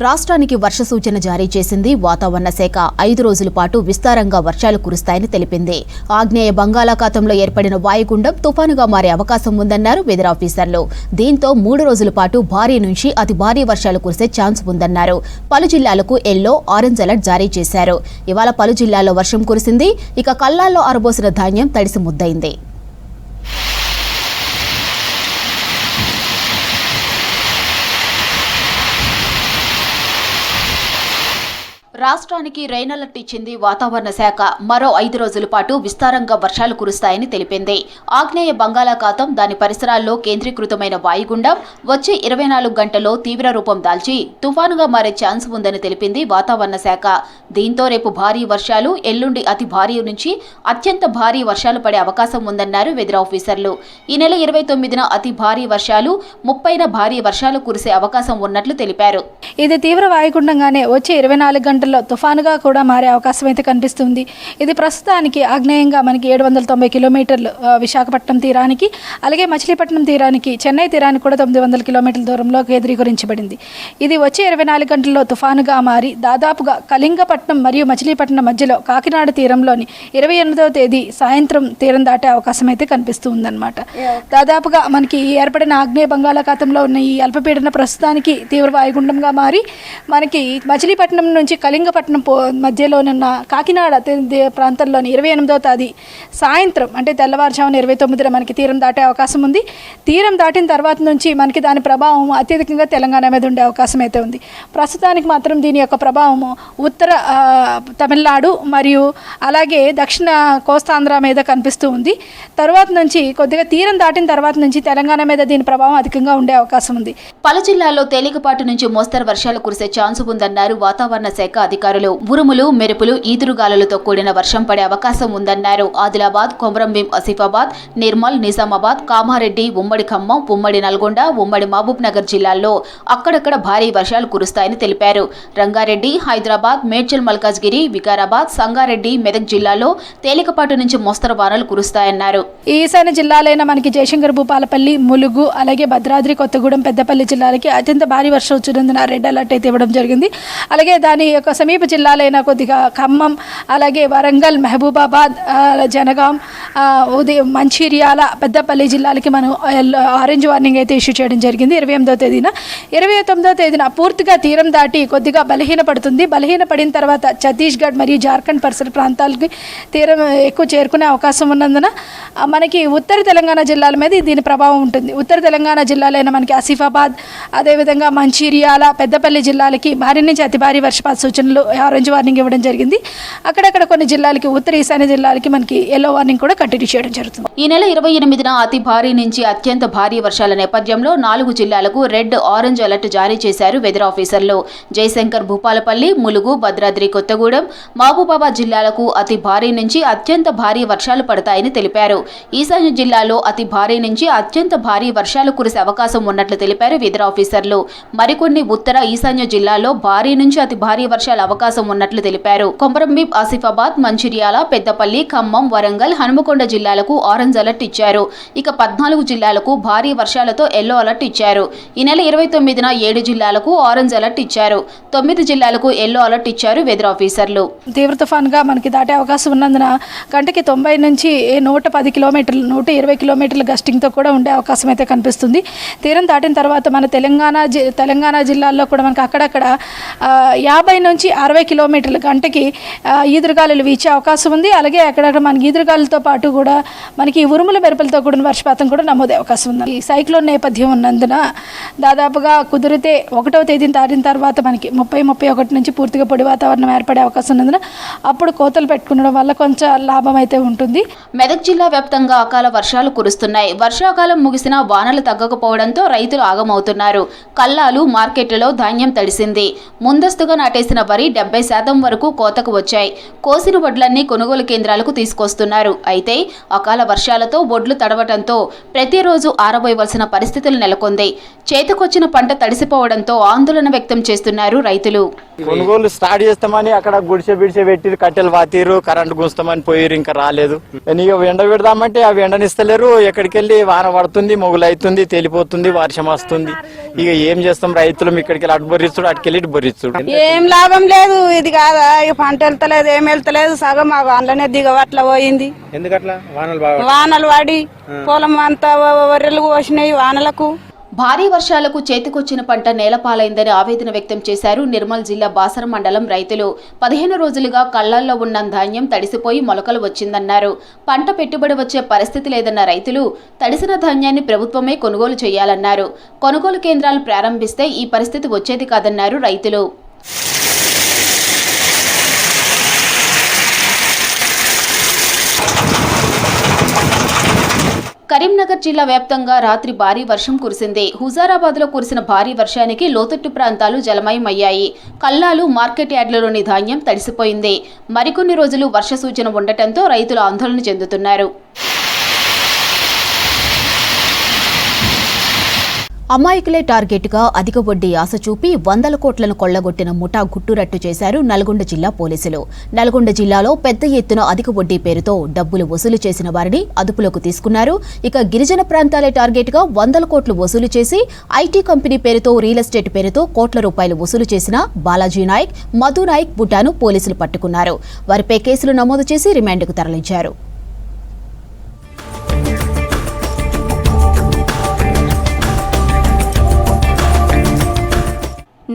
రాష్ట్రానికి వర్ష సూచన జారీ చేసింది వాతావరణ శాఖ. 5 రోజుల పాటు విస్తారంగా వర్షాలు కురుస్తాయని తెలిపింది. ఆగ్నేయ బంగాళాఖాతంలో ఏర్పడిన వాయుగుండం తుఫానుగా మారే అవకాశం ఉందన్నారు వెదర్ ఆఫీసర్లు. దీంతో 3 రోజుల పాటు భారీ నుంచి అతి భారీ వర్షాలు కురిసే ఛాన్స్ ఉందన్నారు. పలు జిల్లాలకు ఎల్లో, ఆరెంజ్ అలర్ట్ జారీ చేశారు. ఇవాళ పలు జిల్లాల్లో వర్షం కురిసింది. ఇక కల్లాల్లో ఆరబోసిన ధాన్యం తడిసి ముద్దయింది. రాష్ట్రానికి రెయిన్ అలర్ట్ ఇచ్చింది వాతావరణ శాఖ. మరో 5 రోజుల పాటు విస్తారంగా వర్షాలు కురుస్తాయని తెలిపింది. ఆగ్నేయ బంగాళాఖాతం, దాని పరిసరాల్లో కేంద్రీకృతమైన వాయుగుండం వచ్చే 24 గంటల్లో తీవ్ర రూపం దాల్చి తుఫానుగా మారే ఛాన్స్ ఉందని తెలిపింది వాతావరణ శాఖ. దీంతో రేపు భారీ వర్షాలు, ఎల్లుండి అతి భారీ నుంచి అత్యంత భారీ వర్షాలు పడే అవకాశం ఉందన్నారు వెదర్ ఆఫీసర్లు. ఈ నెల 29న అతి భారీ వర్షాలు, 30న భారీ వర్షాలు కురిసే అవకాశం ఉన్నట్లు తెలిపారు. ఇది తీవ్ర వాయుగుండంగానే వచ్చే 24 గంటల్లో తుఫానుగా కూడా మారే అవకాశం అయితే కనిపిస్తుంది. ఇది ప్రస్తుతానికి ఆగ్నేయంగా మనకి 790 కిలోమీటర్లు విశాఖపట్నం తీరానికి, అలాగే మచిలీపట్నం తీరానికి, చెన్నై తీరానికి కూడా 900 కిలోమీటర్ల దూరంలో కేంద్రీకరించబడింది. ఇది వచ్చే 24 గంటల్లో తుఫానుగా మారి దాదాపుగా కళింగపట్నం మరియు మచిలీపట్నం మధ్యలో కాకినాడ తీరంలోని 28వ తేదీ సాయంత్రం తీరం దాటే అవకాశం అయితే కనిపిస్తుందన్నమాట. దాదాపుగా మనకి ఏర్పడిన ఆగ్నేయ బంగాళాఖాతంలో ఉన్న ఈ అల్పపీడన ప్రస్తుతానికి తీవ్ర వాయుగుండంగా మారి మనకి మచిలీపట్నం నుంచి కళింగపట్నం మధ్యలోనున్న కాకినాడ ప్రాంతంలోని 28వ తేదీ సాయంత్రం అంటే తెల్లవారుజామున 29న మనకి తీరం దాటే అవకాశం ఉంది. తీరం దాటిన తర్వాత నుంచి మనకి దాని ప్రభావం అత్యధికంగా తెలంగాణ మీద ఉండే అవకాశం అయితే ఉంది. ప్రస్తుతానికి మాత్రం దీని యొక్క ప్రభావము ఉత్తర తమిళనాడు మరియు అలాగే దక్షిణ కోస్తాంధ్ర మీద కనిపిస్తూ ఉంది. తర్వాత నుంచి కొద్దిగా తీరం దాటిన తర్వాత నుంచి తెలంగాణ మీద దీని ప్రభావం అధికంగా ఉండే అవకాశం ఉంది. పలు జిల్లాల్లో తేలికపాటి నుంచి మోస్తరు వర్షాలు కురిసే ఛాన్స్ ఉందన్నారు వాతావరణ శాఖ అధికారులు. ఉరుములు, మెరుపులు, ఈదురుగాలులతో కూడిన వర్షం పడే అవకాశం ఉందన్నారు. ఆదిలాబాద్, కొమరంభీం, ఆసిఫాబాద్, నిర్మల్, నిజామాబాద్, కామారెడ్డి, ఉమ్మడి ఖమ్మం, ఉమ్మడి నల్గొండ, ఉమ్మడి మహబూబ్ నగర్ జిల్లాల్లో అక్కడక్కడ భారీ వర్షాలు కురుస్తాయని తెలిపారు. రంగారెడ్డి, హైదరాబాద్, మేడ్చల్ మల్కాజ్గిరి, వికారాబాద్, సంగారెడ్డి, మెదక్ జిల్లాలో తేలికపాటి నుంచి మోస్తరు వానలు కురుస్తాయన్నారు. ఈశాన్య జిల్లాలైన మనకి జయశంకర్, భూపాలపల్లి, ములుగు, అలాగే భద్రాద్రి కొత్తగూడెం, పెద్దపల్లి జిల్లాలకి అత్యంత భారీ వర్షం వచ్చినందున రెడ్ అలర్ట్ అయితే ఇవ్వడం జరిగింది. అలాగే దాని యొక్క సమీప జిల్లాలైన కొద్దిగా ఖమ్మం, అలాగే వరంగల్, మహబూబాబాద్, జనగాం, ఉదయం మంచిర్యాల, పెద్దపల్లి జిల్లాలకి మనం ఆరెంజ్ వార్నింగ్ అయితే ఇష్యూ చేయడం జరిగింది 28వ తేదీన. 29వ తేదీన పూర్తిగా తీరం దాటి కొద్దిగా బలహీనపడుతుంది. బలహీనపడిన తర్వాత ఛత్తీస్గఢ్ మరియు జార్ఖండ్ పరిసర ప్రాంతాలకి తీరం ఎక్కువ చేరుకునే అవకాశం ఉన్నందున మనకి ఉత్తర తెలంగాణ జిల్లాల మీద దీని ప్రభావం ఉంటుంది. ఉత్తర తెలంగాణ జిల్లాలైన మనకి ఆసిఫాబాద్, అదేవిధంగా మంచిర్యాల, పెద్దపల్లి జిల్లాలకి భారీ నుంచి అతి భారీ వర్షపాత సూచనలు ఆరెంజ్ వార్నింగ్ ఇవ్వడం జరిగింది. అక్కడక్కడ కొన్ని జిల్లాలకి, ఉత్తర ఈశాన్య జిల్లాలకి మనకి ఎల్లో వార్నింగ్ కూడా కంటిన్యూ చేయడం జరుగుతుంది. ఈ నెల 28న అతి భారీ నుంచి అత్యంత భారీ వర్షాల నేపథ్యంలో 4 జిల్లాలకు రెడ్, ఆరెంజ్ అలర్ట్ జారీ చేశారు వెదర్ ఆఫీసర్లు. జయశంకర్, భూపాలపల్లి, ములుగు, భద్రాద్రి కొత్తగూడెం, మహబూబాబాద్ జిల్లాలకు అతి భారీ నుంచి అత్యంత భారీ వర్షాలు పడతాయని తెలిపారు. ఈశాన్య జిల్లాలో అతి భారీ నుంచి అత్యంత భారీ వర్షాలు కురిసే అవకాశం ఉన్నట్లు తెలిపారు వెదర్ ఆఫీసర్లు. మరికొన్ని ఉత్తర, ఈశాన్య జిల్లాల్లో భారీ నుంచి అతి భారీ వర్షాల అవకాశం ఉన్నట్లు తెలిపారు. కొమరంభీం, ఆసిఫాబాద్, మంచిర్యాల, పెద్దపల్లి, ఖమ్మం, వరంగల్, హనుమకొండ జిల్లాలకు ఆరెంజ్ అలర్ట్ ఇచ్చారు. ఇక 14 జిల్లాలకు భారీ వర్షాలతో ఎల్లో అలర్ట్ ఇచ్చారు. ఈ నెల 29న 7 జిల్లాలకు ఆరెంజ్ అలర్ట్ ఇచ్చారు. 9 జిల్లాలకు ఎల్లో అలర్ట్ ఇచ్చారు వెదర్ ఆఫీసర్లు. తీవ్ర తుఫాన్గా మనకి దాటే అవకాశం ఉన్నందున గంటకి 90 నుంచి 110 కిలోమీటర్లు, 120 కిలోమీటర్ల గస్టింగ్తో కూడా ఉండే అవకాశం అయితే కనిపిస్తుంది. తీరం దాటిన తర్వాత మన తెలంగాణ జిల్లాల్లో కూడా మనకి అక్కడక్కడ 50 నుంచి 60 కిలోమీటర్ల గంటకి ఈదురుగాలులు వీచే అవకాశం ఉంది. అలాగే అక్కడక్కడ మనకి ఈదురుగాలులతో పాటు కూడా మనకి ఉరుముల మెరుపులతో కూడిన వర్షపాతం కూడా నమోదే అవకాశం ఉంది. ఈ సైక్లోన్ నేపథ్యం ఉన్నందున దాదాపుగా కుదిరితే 1వ తేదీని దాటిన తర్వాత మనకి 30-31 నుంచి పూర్తిగా పొడి వాతావరణం ఏర్పడే అవకాశం ఉన్నందున అప్పుడు కోతలు పెట్టుకునడం వల్ల కొంచెం లాభం అయితే ఉంటుంది. మెదక్ జిల్లా వ్యాప్తంగా అకాల వర్షాలు కురుస్తున్నాయి. వర్షాకాలం ముగిసినా వానలు తగ్గకపోవడంతో రైతులు ఆగమవుతున్నారు. కల్లాలు మార్కెట్లలో ధాన్యం తడిసింది. ముందస్తుగా నాటేసిన వరి 70% వరకు కోతకు వచ్చాయి. కోసిన వడ్లన్నీ కొనుగోలు కేంద్రాలకు తీసుకొస్తున్నారు. అయితే అకాల వర్షాలతో వడ్లు తడవటంతో ప్రతిరోజు ఆరబోయవలసిన పరిస్థితులు నెలకొంది. చేతికొచ్చిన పంట తడిసిపోవడంతో ఆందోళన వ్యక్తం చేస్తున్నారు రైతులు. కొనుగోలు స్టార్ట్ చేస్తామని అక్కడ గుడిసె పెట్టి కట్టెలు వాతీరు, కరెంటు గుంస్తామని పోయిరు, ఇంకా రాలేదు. నీకు ఎండ పెడదామంటే అవి ఎండనిస్తలేరు. ఎక్కడికి వెళ్ళి వాన పడుతుంది, మొగులు అవుతుంది, తేలిపోతుంది, వర్షం వస్తుంది. ఇక ఏం చేస్తాం రైతులు? ఇక్కడికి వెళ్ళి అటు బొర్రిస్తుడు, అటుకెళ్ళి ఇటు బొర్రిస్తుడు. ఏం లాభం లేదు. ఇది కాదా, ఇక పంట వెళ్తలేదు, ఏం వెళ్తలేదు. సగం ఆ వానలోనే దిగవట్ల పోయింది. ఎందుకట్లా? వానలు పడి పొలం అంతా వరెలు కోసినాయి వానలకు. భారీ వర్షాలకు చేతికొచ్చిన పంట నేలపాలైందని ఆవేదన వ్యక్తం చేశారు నిర్మల్ జిల్లా బాసర మండలం రైతులు. 15 రోజులుగా కళ్లాల్లో ఉన్న ధాన్యం తడిసిపోయి మొలకలు వచ్చిందన్నారు. పంట పెట్టుబడి వచ్చే పరిస్థితి లేదన్న రైతులు తడిసిన ధాన్యాన్ని ప్రభుత్వమే కొనుగోలు చేయాలన్నారు. కొనుగోలు కేంద్రాలు ప్రారంభిస్తే ఈ పరిస్థితి వచ్చేది కాదన్నారు రైతులు. కరీంనగర్ జిల్లా వ్యాప్తంగా రాత్రి భారీ వర్షం కురిసింది. హుజారాబాద్లో కురిసిన భారీ వర్షానికి లోతట్టు ప్రాంతాలు జలమయమయ్యాయి. కల్లాలు, మార్కెట్ యార్డులలోని ధాన్యం తడిసిపోయింది. మరికొన్ని రోజులు వర్ష సూచన ఉండటంతో రైతులు ఆందోళన చెందుతున్నారు. అమాయకులే టార్గెట్గా అధిక వడ్డీ ఆశ చూపి 100 కోట్లను కొళ్లగొట్టిన ముఠా గుట్టురట్టు చేశారు నల్గొండ జిల్లా పోలీసులు. నల్గొండ జిల్లాలో పెద్ద ఎత్తున అధిక వడ్డీ పేరుతో డబ్బులు వసూలు చేసిన వారిని అదుపులోకి తీసుకున్నారు. ఇక గిరిజన ప్రాంతాలే టార్గెట్గా 100 కోట్లు వసూలు చేసి ఐటీ కంపెనీ పేరుతో, రియల్ ఎస్టేట్ పేరుతో కోట్ల రూపాయలు వసూలు చేసిన బాలాజీ నాయక్, మధు నాయక్ బుటాను పోలీసులు పట్టుకున్నారు. వారిపై కేసులు నమోదు చేసి రిమాండ్కు తరలించారు.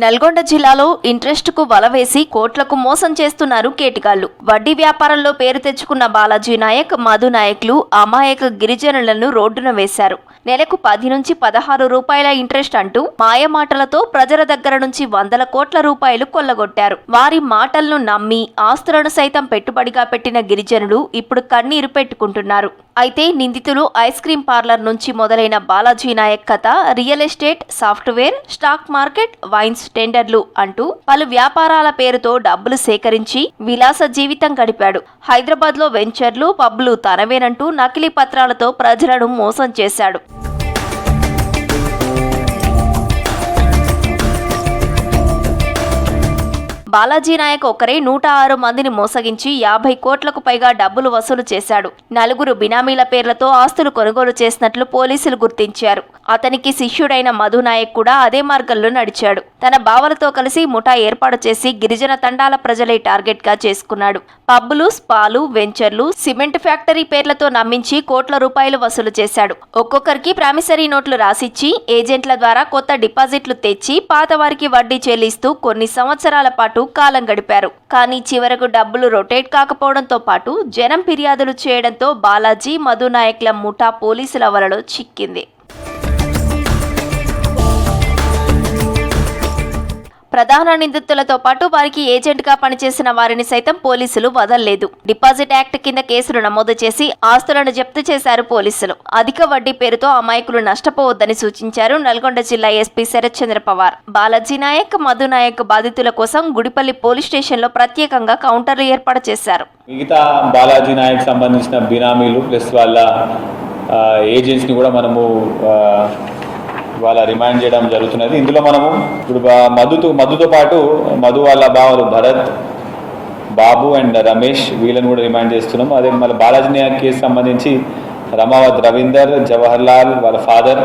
నల్గొండ జిల్లాలో ఇంట్రెస్ట్కు వల వేసి కోట్లకు మోసం చేస్తున్నారు కేటిగాళ్లు. వడ్డీ వ్యాపారంలో పేరు తెచ్చుకున్న బాలాజీ నాయక్, మధు నాయక్లు అమాయక గిరిజనులను రోడ్డున వేశారు. నెలకు 10 నుంచి 16 రూపాయల ఇంట్రెస్ట్ అంటూ మాయమాటలతో ప్రజల దగ్గర నుంచి 100 కోట్ల రూపాయలు కొల్లగొట్టారు. వారి మాటలను నమ్మి ఆస్తులను సైతం పెట్టుబడిగా పెట్టిన గిరిజనులు ఇప్పుడు కన్నీరు పెట్టుకుంటున్నారు. అయితే నిందితులు ఐస్ క్రీం పార్లర్ నుంచి మొదలైన బాలాజీ నాయక్ కథ real estate, software, stock market, wines టెండర్లు అంటూ పలు వ్యాపారాల పేరుతో డబ్బులు సేకరించి విలాస జీవితం గడిపాడు. హైదరాబాద్ లో వెంచర్లు, పబ్లు తనవేనంటూ నకిలీ పత్రాలతో ప్రజలను మోసం చేశాడు. బాలాజీ నాయక్ ఒకరే 106 మందిని మోసగించి 50 కోట్లకు పైగా డబ్బులు వసూలు చేశాడు. 4 బినామీల పేర్లతో ఆస్తులు కొనుగోలు చేసినట్లు పోలీసులు గుర్తించారు. అతనికి శిష్యుడైన మధు నాయక్ కూడా అదే మార్గంలో నడిచాడు. తన బావలతో కలిసి ముఠా ఏర్పాటు చేసి గిరిజన తండాల ప్రజలే టార్గెట్ గా చేసుకున్నాడు. పబ్బులు, స్పాలు, వెంచర్లు, సిమెంట్ ఫ్యాక్టరీ పేర్లతో నమ్మించి కోట్ల రూపాయలు వసూలు చేశాడు. ఒక్కొక్కరికి ప్రామిసరీ నోట్లు రాసిచ్చి ఏజెంట్ల ద్వారా కొత్త డిపాజిట్లు తెచ్చి పాత వారికి వడ్డీ చెల్లిస్తూ కొన్ని సంవత్సరాల పాటు కాలం గడిపారు. కానీ చివరకు డబ్బులు రొటేట్ కాకపోవడంతో పాటు జనం ఫిర్యాదులు చేయడంతో బాలాజీ, మధు నాయక్ల ముఠా పోలీసుల వలలో చిక్కింది. ప్రధాన నిందితులతో పాటు వారికి ఏజెంట్గా పనిచేసిన వారిని సైతం పోలీసులు వదల్లేదు. డిపాజిట్ యాక్ట్ కింద కేసులు నమోదు చేసి ఆస్తులను జప్తు చేశారు పోలీసులు. అధిక వడ్డీ పేరుతో అమాయకులు నష్టపోవద్దని సూచించారు నల్గొండ జిల్లా ఎస్పీ శరత్ చంద్ర పవార్. బాలాజీ నాయక్, మధు నాయక్ బాధితుల కోసం గుడిపల్లి పోలీస్ స్టేషన్లో ప్రత్యేకంగా కౌంటర్లు ఏర్పాటు చేశారు. మిగతా బాలాజీ నాయక్ సంబంధించిన బినామీలు ప్లస్ వాళ్ళ ఏజెంట్స్ని కూడా మనము వాళ్ళ రిమాండ్ చేయడం జరుగుతున్నది. ఇందులో మనము ఇప్పుడు మధుతో పాటు మధు వాళ్ళ బావలు భరత్, బాబు అండ్ రమేష్ వీళ్ళని కూడా రిమాండ్ చేస్తున్నాం. అదే మళ్ళీ బాలాజీ నాయక్ కేసు సంబంధించి రమావత్ రవీందర్, జవహర్ లాల్ వాళ్ళ ఫాదర్,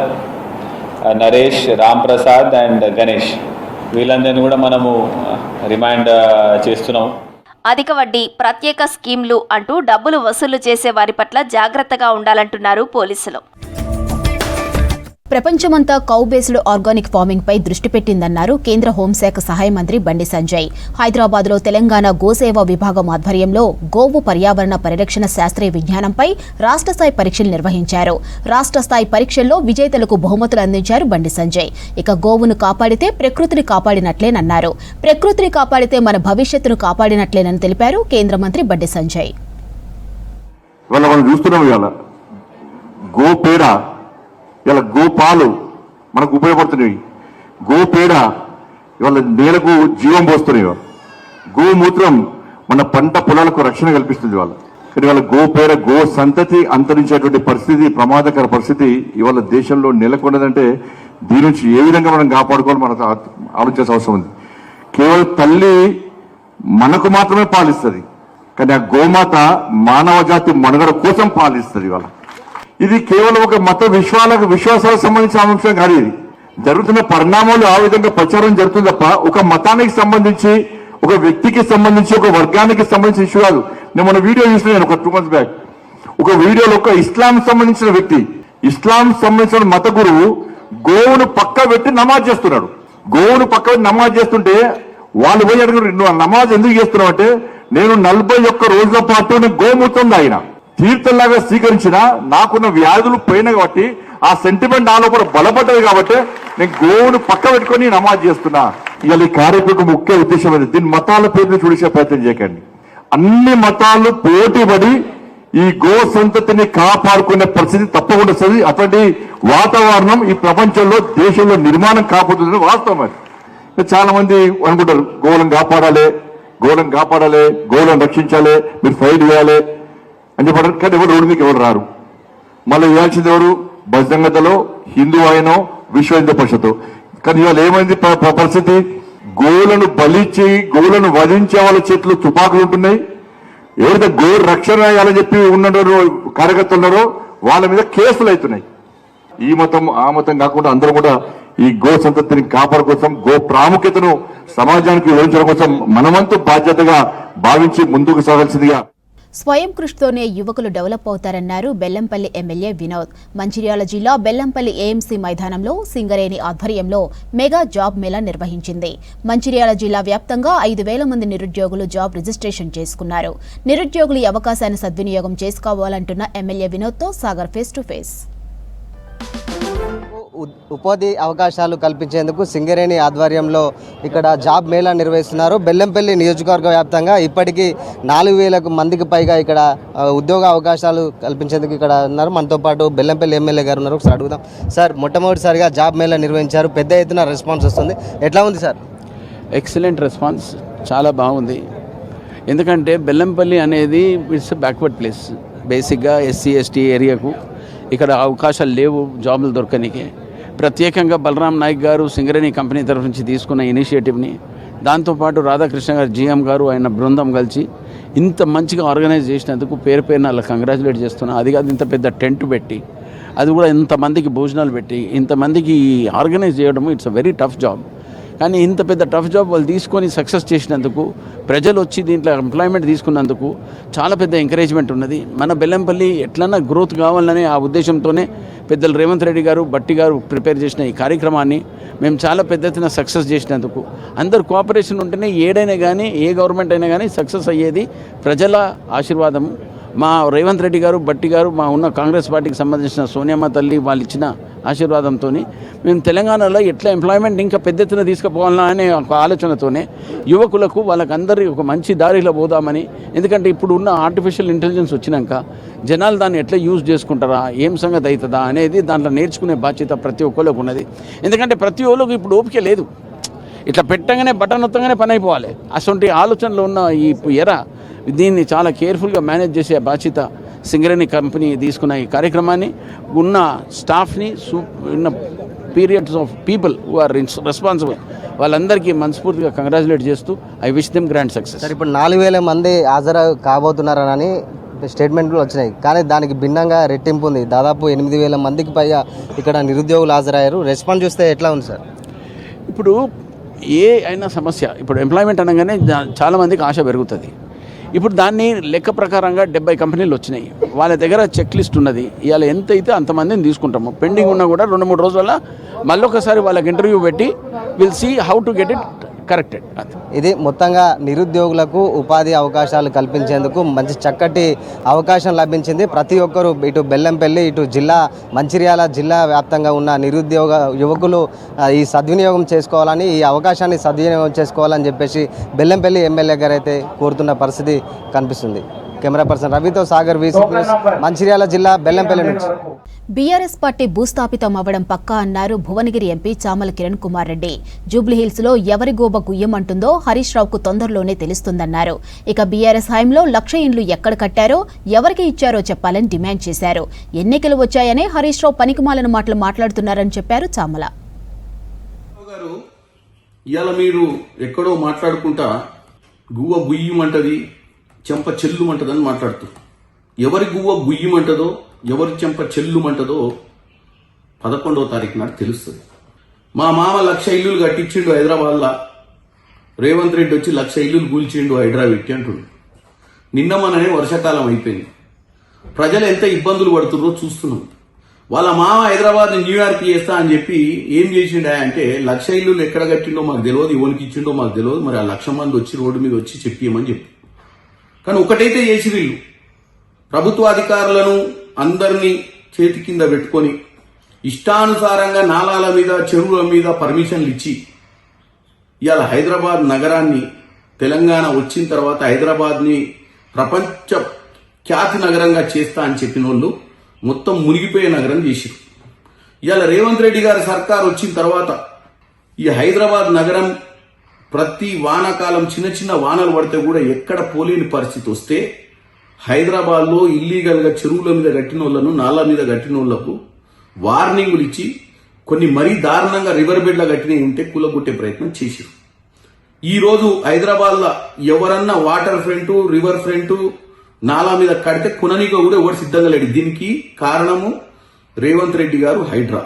నరేష్, రామ్ ప్రసాద్ అండ్ గణేష్ వీళ్ళందరినీ కూడా మనము రిమాండ్ చేస్తున్నాం. అధిక వడ్డీ, ప్రత్యేక స్కీమ్లు అంటూ డబ్బులు వసూలు చేసే వారి పట్ల జాగ్రత్తగా ఉండాలంటున్నారు పోలీసులు. ప్రపంచమంతా కౌ బేస్డ్ ఆర్గానిక్ ఫార్మింగ్ పై దృష్టి పెట్టిందన్నారు కేంద్ర హోంశాఖ సహాయ మంత్రి బండి సంజయ్. హైదరాబాద్లో తెలంగాణ గోసేవ విభాగం ఆధ్వర్యంలో గోవు పర్యావరణ పరిరక్షణ శాస్త్రీయ విజ్ఞానంపై రాష్ట్ర స్థాయి పరీక్షలు నిర్వహించారు. రాష్ట్ర స్థాయి పరీక్షల్లో విజేతలకు బహుమతులు అందించారు బండి సంజయ్. ఇక గోవును కాపాడితే ప్రకృతిని కాపాడినట్లేనన్నారు. ప్రకృతిని కాపాడితే మన భవిష్యత్తును కాపాడినట్లేనని తెలిపారు కేంద్ర మంత్రి బండి సంజయ్. ఇలా గోపాలు మనకు ఉపయోగపడుతున్నాయి. గోపేడ ఇవాళ నేలకు జీవం పోస్తున్నాయి. గోమూత్రం మన పంట పొలాలకు రక్షణ కల్పిస్తుంది వాళ్ళు. కానీ వాళ్ళ గో సంతతి అంతరించేటువంటి పరిస్థితి, ప్రమాదకర పరిస్థితి ఇవాళ దేశంలో నెలకొన్నదంటే దీని నుంచి ఏ విధంగా మనం కాపాడుకోవాలి మనకు ఆలోచించాల్సిన అవసరం ఉంది. కేవలం తల్లి మనకు మాత్రమే పాలిస్తుంది, కానీ ఆ గోమాత మానవ జాతి మనుగడ కోసం పాలిస్తుంది ఇవాళ. ఇది కేవలం ఒక మత విశ్వాసాలకు సంబంధించిన అంశం కాదు. ఇది జరుగుతున్న పరిణామాలు ఆ విధంగా ప్రచారం జరుగుతుంది తప్ప ఒక మతానికి సంబంధించి, ఒక వ్యక్తికి సంబంధించి, ఒక వర్గానికి సంబంధించిన ఇష్యూ కాదు. నేను మన వీడియో చూసినాను ఒక 2 months బ్యాక్. ఒక వీడియోలో ఒక ఇస్లాం సంబంధించిన వ్యక్తి, ఇస్లాం సంబంధించిన మత గురువు గోవును పక్క పెట్టి నమాజ్ చేస్తున్నాడు. గోవును పక్క పెట్టి నమాజ్ చేస్తుంటే వాళ్ళు పోయి అడుగురు, నువ్వు నమాజ్ ఎందుకు చేస్తున్నావు అంటే, నేను 41 రోజుల పాటు నేను గోమూత్రం తాగిన, తీర్థంలాగా స్వీకరించిన, నాకున్న వ్యాధులు పోయినా కాబట్టి ఆ సెంటిమెంట్ నాలో కూడా బలపడ్డది కాబట్టి నేను గోవును పక్క పెట్టుకొని నమాజ్ చేస్తున్నా. ఇవాళ ఈ కార్యక్రమం ముఖ్య ఉద్దేశం అది. దీని మతాల పేరుని చూసే ప్రయత్నం చేయకండి. అన్ని మతాలు పోటీపడి ఈ గో సంతతిని కాపాడుకునే పరిస్థితి తప్పకుండా వస్తుంది. అటువంటి వాతావరణం ఈ ప్రపంచంలో, దేశంలో నిర్మాణం కాపాడుతుందని వాస్తవం. అది చాలా మంది అనుకుంటారు గోవులను కాపాడాలి, గోవులను రక్షించాలి, మీరు ఫైట్ చేయాలి అని చెప్పారు. కానీ ఎవరు రోడ్డు మీకు ఎవరు రారు. మళ్ళీ వేయాల్సింది ఎవరు? బజరంగదలో, హిందూ ఆయనో, విశ్వ హిందూ పరిషత్తు. కానీ ఇవాళ ఏమైంది పరిస్థితి? గోవులను బలిచ్చి, గోవులను వధించే వాళ్ళ చేతులు తుపాకులు ఉంటున్నాయి. ఎవరైతే గో రక్షణ చేయాలని చెప్పి ఉన్నారో కార్యకర్తలు ఉన్నారో వాళ్ళ మీద కేసులు అవుతున్నాయి. ఈ మతం ఆ మతం కాకుండా అందరూ కూడా ఈ గో సంతతిని కాపాడు కోసం, గో ప్రాముఖ్యతను సమాజానికి వివరించడం కోసం మనమంతు బాధ్యతగా భావించి ముందుకు సాగాల్సిందిగా. స్వయం కృషితోనే యువకులు డెవలప్ అవుతారన్నారు బెల్లంపల్లి ఎమ్మెల్యే వినోద్. మంచిర్యాల జిల్లా బెల్లంపల్లి ఏఎంసీ మైదానంలో సింగరేణి ఆధ్వర్యంలో మెగా జాబ్ మేళా నిర్వహించింది. మంచిర్యాల జిల్లా వ్యాప్తంగా 5,000 మంది నిరుద్యోగులు జాబ్ రిజిస్ట్రేషన్ చేసుకున్నారు. నిరుద్యోగులు ఈ అవకాశాన్ని సద్వినియోగం చేసుకోవాలంటున్న ఎమ్మెల్యే వినోద్తో సాగర్ ఫేస్ టు ఫేస్. ఉపాధి అవకాశాలు కల్పించేందుకు సింగరేణి ఆధ్వర్యంలో ఇక్కడ జాబ్ మేళా నిర్వహిస్తున్నారు. బెల్లంపల్లి నియోజకవర్గ వ్యాప్తంగా ఇప్పటికీ 4,000 మందికి పైగా ఇక్కడ ఉద్యోగ అవకాశాలు కల్పించేందుకు ఇక్కడ ఉన్నారు. మనతో పాటు బెల్లంపల్లి ఎమ్మెల్యే గారు ఉన్నారు. ఒకసారి అడుగుదాం. సార్, మొట్టమొదటిసారిగా జాబ్ మేళా నిర్వహించారు, పెద్ద ఎత్తున రెస్పాన్స్ వస్తుంది, ఎట్లా ఉంది సార్? ఎక్సలెంట్ రెస్పాన్స్, చాలా బాగుంది. ఎందుకంటే బెల్లంపల్లి అనేది ఇట్స్ బ్యాక్వర్డ్ ప్లేస్. బేసిక్గా SC ST ఏరియాకు ఇక్కడ అవకాశాలు లేవు జాబులు దొరకనికి. ప్రత్యేకంగా బలరాం నాయక్ గారు సింగరేణి కంపెనీ తరఫు నుంచి తీసుకున్న ఇనిషియేటివ్ని, దాంతోపాటు రాధాకృష్ణ గారు GM గారు ఆయన బృందం కలిసి ఇంత మంచిగా ఆర్గనైజ్ చేసినందుకు పేరున అలా కంగ్రాచులేట్ చేస్తున్నా. అది కాదు, ఇంత పెద్ద టెంట్ పెట్టి, అది కూడా ఇంతమందికి భోజనాలు పెట్టి ఇంతమందికి ఆర్గనైజ్ చేయడం it's a very tough job. కానీ ఇంత పెద్ద టఫ్ జాబ్ వాళ్ళు తీసుకొని సక్సెస్ చేసినందుకు, ప్రజలు వచ్చి దీంట్లో ఎంప్లాయ్మెంట్ తీసుకున్నందుకు చాలా పెద్ద ఎంకరేజ్మెంట్ ఉన్నది. మన బెల్లంపల్లి ఎట్లన్నా గ్రోత్ కావాలనే ఆ ఉద్దేశంతోనే పెద్దలు రేవంత్ రెడ్డి గారు, బట్టి గారు ప్రిపేర్ చేసిన ఈ కార్యక్రమాన్ని మేము చాలా పెద్ద ఎత్తున సక్సెస్ చేసినందుకు, అందరు కోఆపరేషన్ ఉంటేనే ఏడైనా కానీ, ఏ గవర్నమెంట్ అయినా కానీ సక్సెస్ అయ్యేది. ప్రజల ఆశీర్వాదం, మా రేవంత్ రెడ్డి గారు, బట్టి గారు, మా ఉన్న కాంగ్రెస్ పార్టీకి సంబంధించిన సోనియమ్మ తల్లి వాళ్ళు ఇచ్చిన ఆశీర్వాదంతో మేము తెలంగాణలో ఎట్లా ఎంప్లాయ్మెంట్ ఇంకా పెద్ద ఎత్తున తీసుకుపోవాలన్నా అనే ఒక ఆలోచనతోనే యువకులకు వాళ్ళకందరికీ ఒక మంచి దారిలో పోదామని. ఎందుకంటే ఇప్పుడు ఉన్న ఆర్టిఫిషియల్ ఇంటెలిజెన్స్ వచ్చినాక జనాలు దాన్ని ఎట్లా యూజ్ చేసుకుంటారా, ఏం సంగతి అవుతుందా అనేది దాంట్లో నేర్చుకునే బాధ్యత ప్రతి ఒక్కరికి ఉన్నది. ఎందుకంటే ప్రతి ఒక్కరికి ఇప్పుడు ఓపిక లేదు. ఇట్లా పెట్టగానే బటన్ నొత్తగానే పని అయిపోవాలి. అటువంటి ఆలోచనలో ఉన్న ఈ దీన్ని చాలా కేర్ఫుల్గా మేనేజ్ చేసే బాధ్యత సింగరేణి కంపెనీ తీసుకున్న ఈ కార్యక్రమాన్ని, ఉన్న స్టాఫ్ని, ఉన్న periods of people who are responsible వాళ్ళందరికీ మనస్ఫూర్తిగా కంగ్రాచులేట్ చేస్తూ I wish them grand success. Sir, ఇప్పుడు 4,000 మంది హాజరు కాబోతున్నారని స్టేట్మెంట్లు వచ్చినాయి, కానీ దానికి భిన్నంగా రెట్టింపు ఉంది. దాదాపు 8,000 మందికి పైగా ఇక్కడ నిరుద్యోగులు హాజరయ్యారు. రెస్పాన్స్ చూస్తే ఎట్లా ఉంది సార్? ఇప్పుడు ఏ అయినా సమస్య, ఇప్పుడు ఎంప్లాయ్మెంట్ అనగానే చాలామందికి ఆశ పెరుగుతుంది. ఇప్పుడు దాన్ని లెక్క ప్రకారంగా 70 కంపెనీలు వచ్చినాయి. వాళ్ళ దగ్గర చెక్ లిస్ట్ ఉన్నది. ఇవాళ ఎంత అయితే అంతమందిని తీసుకుంటాము. పెండింగ్ ఉన్నా కూడా 2-3 రోజుల మళ్ళొకసారి వాళ్ళకి ఇంటర్వ్యూ పెట్టి will see how to get it corrected. ఇది మొత్తంగా నిరుద్యోగులకు ఉపాధి అవకాశాలు కల్పించేందుకు మంచి చక్కటి అవకాశం లభించింది. ప్రతి ఒక్కరూ ఇటు బెల్లంపల్లి, ఇటు మంచిర్యాల జిల్లా వ్యాప్తంగా ఉన్న నిరుద్యోగ యువకులు ఈ సద్వినియోగం చేసుకోవాలని, ఈ అవకాశాన్ని సద్వినియోగం చేసుకోవాలని చెప్పేసి బెల్లంపల్లి ఎమ్మెల్యే గారు అయితే కోరుతున్న పరిస్థితి కనిపిస్తుంది. కెమెరా పర్సన్ రవితో సాగర్ వీసీ న్యూస్, మంచిర్యాల జిల్లా బెల్లంపల్లి నుంచి. బీఆర్ఎస్ పార్టీ భూస్థాపితం అవ్వడం పక్కా అన్నారు భువనగిరి ఎంపీ చామల కిరణ్ కుమార్ రెడ్డి. జూబ్లీహిల్స్ లో ఎవరి గోబ గుయ్యమంటుందో హరీష్ రావుకు తొందరలోనే తెలుస్తుందన్నారు. ఇక బీఆర్ఎస్ హయాంలో 1,00,000 ఇండ్లు ఎక్కడ కట్టారో ఎవరికి ఇచ్చారో చెప్పాలని డిమాండ్ చేశారు. ఎన్నికలు వచ్చాయనే హరీష్ రావు పనికిమాలిన మాటలు మాట్లాడుతున్నారని చెప్పారు చామల. ఇవాళ మీరు ఎక్కడో మాట్లాడుకుంటా గువ్వ గుయ్యమంటది, చెంప చెల్లుమంటదని మాట్లాడుతారు. ఎవరి గువ్వ గుయ్యమంటదో ఎవరి చెంప చెల్లుమంటదో 11వ తారీఖు నాడు తెలుస్తుంది. మా మామ 1,00,000 ఇల్లులు కట్టించిండు హైదరాబాద్లో, రేవంత్ రెడ్డి వచ్చి 1,00,000 ఇల్లులు కూల్చిండు హైదరాబాద్ అంటుండు. నిన్న మననే వర్షాకాలం అయిపోయింది, ప్రజలు ఎంత ఇబ్బందులు పడుతున్నారో చూస్తున్నాం. వాళ్ళ మామ హైదరాబాద్ న్యూయార్క్ చేస్తా అని చెప్పి ఏం చేసిండా అంటే 1,00,000 ఇల్లులు ఎక్కడ కట్టిండో మాకు తెలియదు, ఎవరికి ఇచ్చిండో మాకు తెలియదు, మరి ఆ 1,00,000 మంది వచ్చి రోడ్డు మీద వచ్చి చెప్పియమని చెప్పి. కానీ ఒకటైతే చేసి వీళ్ళు ప్రభుత్వ అధికారులను అందరినీ చేతి కింద పెట్టుకొని ఇష్టానుసారంగా నాలాల మీద చెరువుల మీద పర్మిషన్లు ఇచ్చి ఇవాళ హైదరాబాద్ నగరాన్ని, తెలంగాణ వచ్చిన తర్వాత హైదరాబాద్ని ప్రపంచ ఖ్యాతి నగరంగా చేస్తా అని చెప్పిన వాళ్ళు మొత్తం మునిగిపోయే నగరం చేశారు. ఇవాళ రేవంత్ రెడ్డి గారి సర్కార్ వచ్చిన తర్వాత ఈ హైదరాబాద్ నగరం ప్రతి వానాకాలం చిన్న చిన్న వానలు పడితే కూడా ఎక్కడ పోలేని పరిస్థితి వస్తే హైదరాబాద్లో ఇల్లీగల్గా చెరువుల మీద కట్టిన వాళ్ళను, నాలా మీద కట్టిన వాళ్లకు వార్నింగులు ఇచ్చి కొన్ని మరీ దారుణంగా రివర్ బెడ్లో కట్టినవి ఉంటే కూలగొట్టే ప్రయత్నం చేశారు. ఈరోజు హైదరాబాద్లో ఎవరన్నా వాటర్ ఫ్రంట్, రివర్ ఫ్రంట్, నాలా మీద కడితే కొననీగా కూడా ఎవరు సిద్ధంగా లేడు. దీనికి కారణము రేవంత్ రెడ్డి గారు, హైడ్రా.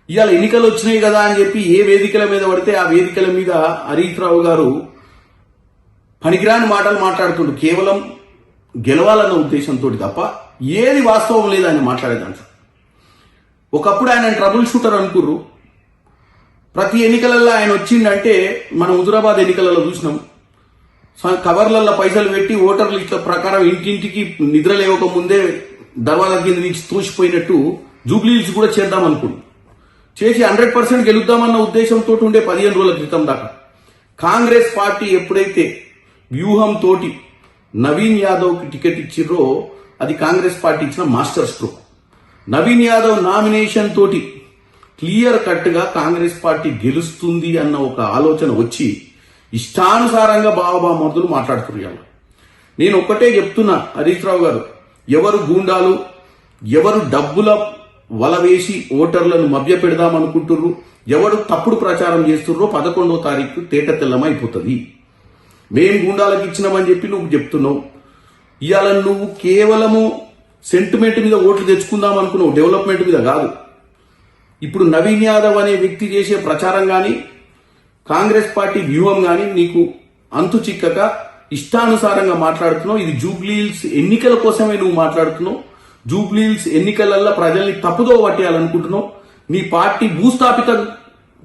ఇవాళ ఎన్నికలు వచ్చినాయి కదా అని చెప్పి ఏ వేదికల మీద పడితే ఆ వేదికల మీద హరీష్ రావు గారు పనికిరాని మాటలు మాట్లాడుతుండు, కేవలం గెలవాలన్న ఉద్దేశంతో తప్ప ఏది వాస్తవం లేదు ఆయన మాట్లాడేదాంట్లో. ఒకప్పుడు ఆయన ట్రబుల్ షూటర్ అనుకుర్రు. ప్రతి ఎన్నికలలో ఆయన వచ్చిందంటే మనం హుజురాబాద్ ఎన్నికలలో చూసినాం, కవర్లలో పైసలు పెట్టి ఓటర్లు ఇట్ల ప్రకారం ఇంటింటికి నిద్ర లేవక ముందే దర్వాజా కింద నుంచి తూసిపోయినట్టు జూబ్లీహిల్స్ కూడా చేద్దాం అనుకున్నాం. చేసి 100% గెలుద్దామన్న ఉద్దేశంతో ఉండే 15 రోజుల క్రితం దాకా కాంగ్రెస్ పార్టీ ఎప్పుడైతే వ్యూహంతో నవీన్ యాదవ్కి టికెట్ ఇచ్చిర్రో అది కాంగ్రెస్ పార్టీ ఇచ్చిన master stroke. Naveen Yadav nomination తోటి క్లియర్ కట్ గా కాంగ్రెస్ పార్టీ గెలుస్తుంది అన్న ఒక ఆలోచన వచ్చి ఇష్టానుసారంగా బావబామర్దులు మాట్లాడుతున్నారు. నేను ఒక్కటే చెప్తున్నా హరీష్ రావు గారు, ఎవరు గూండాలు, ఎవరు డబ్బుల వల వేసి ఓటర్లను మభ్య పెడదామనుకుంటుర్రు, ఎవరు తప్పుడు ప్రచారం చేస్తుర్రో 11వ తారీఖు తేట తెల్లమైపోతుంది. మేం గూండాలకు ఇచ్చినామని చెప్పి నువ్వు చెప్తున్నావు. ఇవాళ నువ్వు కేవలము సెంటిమెంట్ మీద ఓట్లు తెచ్చుకుందాం అనుకున్నావు, డెవలప్మెంట్ మీద కాదు. ఇప్పుడు నవీన్ యాదవ్ అనే వ్యక్తి చేసే ప్రచారం కానీ కాంగ్రెస్ పార్టీ వ్యూహం కానీ నీకు అంతు చిక్కక ఇష్టానుసారంగా మాట్లాడుతున్నావు. ఇది జూబ్లీహిల్స్ ఎన్నికల కోసమే నువ్వు మాట్లాడుతున్నావు. జూబ్లీహిల్స్ ఎన్నికలలో ప్రజల్ని తప్పుదో పట్టేయాలనుకుంటున్నావు. నీ పార్టీ భూస్థాపితం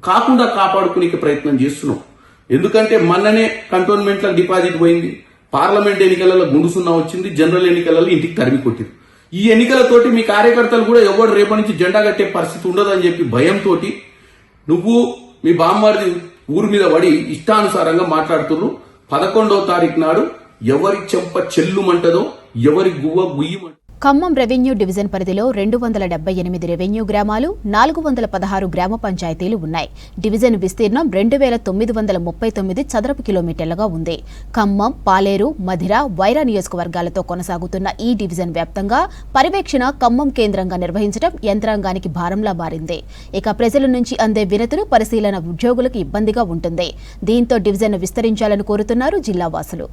కాకుండా కాపాడుకునే ప్రయత్నం చేస్తున్నావు. ఎందుకంటే మొన్ననే కంటోన్మెంట్లకు డిపాజిట్ పోయింది, పార్లమెంట్ ఎన్నికలలో గుండుసున్నా వచ్చింది, జనరల్ ఎన్నికలలో ఇంటికి తరిమి కొట్టింది. ఈ ఎన్నికలతోటి మీ కార్యకర్తలు కూడా ఎవరు రేపటి నుంచి జెండా కట్టే పరిస్థితి ఉండదని చెప్పి భయంతో నువ్వు మీ బామ్మర్ది ఊరి మీద పడి ఇష్టానుసారంగా మాట్లాడుతున్నారు. 11వ తారీఖు నాడు ఎవరి చెంప చెల్లుమంటదో ఎవరి గువ్వ గుయ్యమంట. ఖమ్మం రెవెన్యూ డివిజన్ పరిధిలో 278 రెవెన్యూ గ్రామాలు, 416 గ్రామ పంచాయతీలు ఉన్నాయి. డివిజన్ విస్తీర్ణం 2939 చదరపు కిలోమీటర్లుగా ఉంది. ఖమ్మం, పాలేరు, మధిర, వైరా నియోజకవర్గాలతో కొనసాగుతున్న ఈ డివిజన్ వ్యాప్తంగా పర్యవేక్షణ ఖమ్మం కేంద్రంగా నిర్వహించడం యంత్రాంగానికి భారంలా మారింది. ఇక ప్రజల నుంచి అందే వినతులు, పరిశీలన ఉద్యోగులకు ఇబ్బందిగా ఉంటుంది. దీంతో డివిజన్ విస్తరించాలని కోరుతున్నారు జిల్లావాసులు.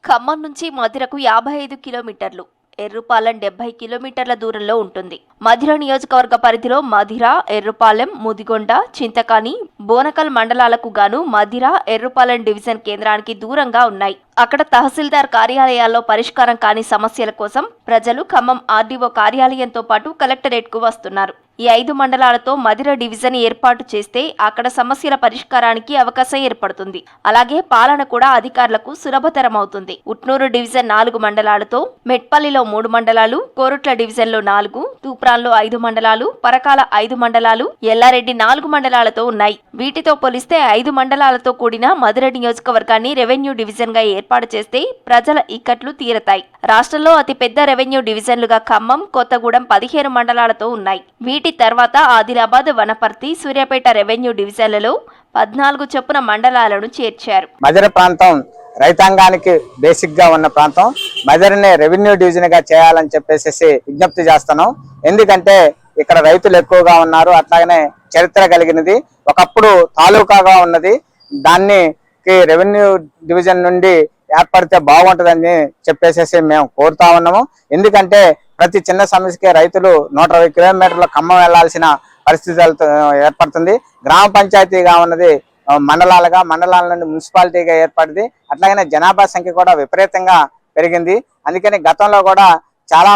ఖమ్మం నుంచి మధిరకు 55 కిలోమీటర్లు, ఎర్రుపాలెం 70 కిలోమీటర్ల దూరంలో ఉంటుంది. మధిర నియోజకవర్గ పరిధిలో మధిర, ఎర్రుపాలెం, ముదిగొండ, చింతకాని, బోనకల్ మండలాలకు గాను మధిర, ఎర్రుపాలెం డివిజన్ కేంద్రానికి దూరంగా ఉన్నాయి. అక్కడ తహసీల్దార్ కార్యాలయాల్లో పరిష్కారం కాని సమస్యల కోసం ప్రజలు ఖమ్మం ఆర్డీఓ కార్యాలయంతో పాటు కలెక్టరేట్కు వస్తున్నారు. ఈ 5 మండలాలతో మధిర డివిజన్ ఏర్పాటు చేస్తే అక్కడ సమస్యల పరిష్కారానికి అవకాశం ఏర్పడుతుంది. అలాగే పాలన కూడా అధికారులకు సులభతరమవుతుంది. ఉట్నూరు డివిజన్ 4 మండలాలతో, మెట్పల్లిలో 3 మండలాలు, కోరుట్ల డివిజన్లో 4, తూప్రాన్లో 5 మండలాలు, పరకాల 5 మండలాలు, ఎల్లారెడ్డి 4 మండలాలతో ఉన్నాయి. వీటితో పోలిస్తే 5 మండలాలతో కూడిన మధిర నియోజకవర్గాన్ని రెవెన్యూ డివిజన్ గా ఏర్పాటు చేస్తే ప్రజల ఇక్కట్లు తీరతాయి. రాష్ట్రంలో అతిపెద్ద రెవెన్యూ డివిజన్లుగా ఖమ్మం, కొత్తగూడెం 15 మండలాలతో ఉన్నాయి. వీటి తర్వాత ఆదిలాబాద్, వనపర్తి, సూర్యాపేట రెవెన్యూ డివిజన్లలో 14 చొప్పున మండలాలను చేర్చారు. మధిర ప్రాంతం రైతాంగానికి బేసిక్ గా ఉన్న ప్రాంతం. మధిరని రెవెన్యూ డివిజన్ గా చేయాలని చెప్పేసి విజ్ఞప్తి చేస్తున్నాం. ఎందుకంటే ఇక్కడ రైతులు ఎక్కువగా ఉన్నారు. అట్లాగనే చరిత్ర కలిగినది. ఒకప్పుడు తాలూకాగా ఉన్నది. దాన్ని రెవెన్యూ డివిజన్ నుండి ఏర్పడితే బాగుంటుందని చెప్పేసి మేము కోరుతా ఉన్నాము. ఎందుకంటే ప్రతి చిన్న సమస్యకే రైతులు 120 కిలోమీటర్ల ఖమ్మం వెళ్లాల్సిన పరిస్థితులతో ఏర్పడుతుంది. గ్రామ పంచాయతీగా ఉన్నది మండలాల నుండి మున్సిపాలిటీగా ఏర్పడింది. అట్లాగనే జనాభా సంఖ్య కూడా విపరీతంగా పెరిగింది. అందుకని గతంలో కూడా చాలా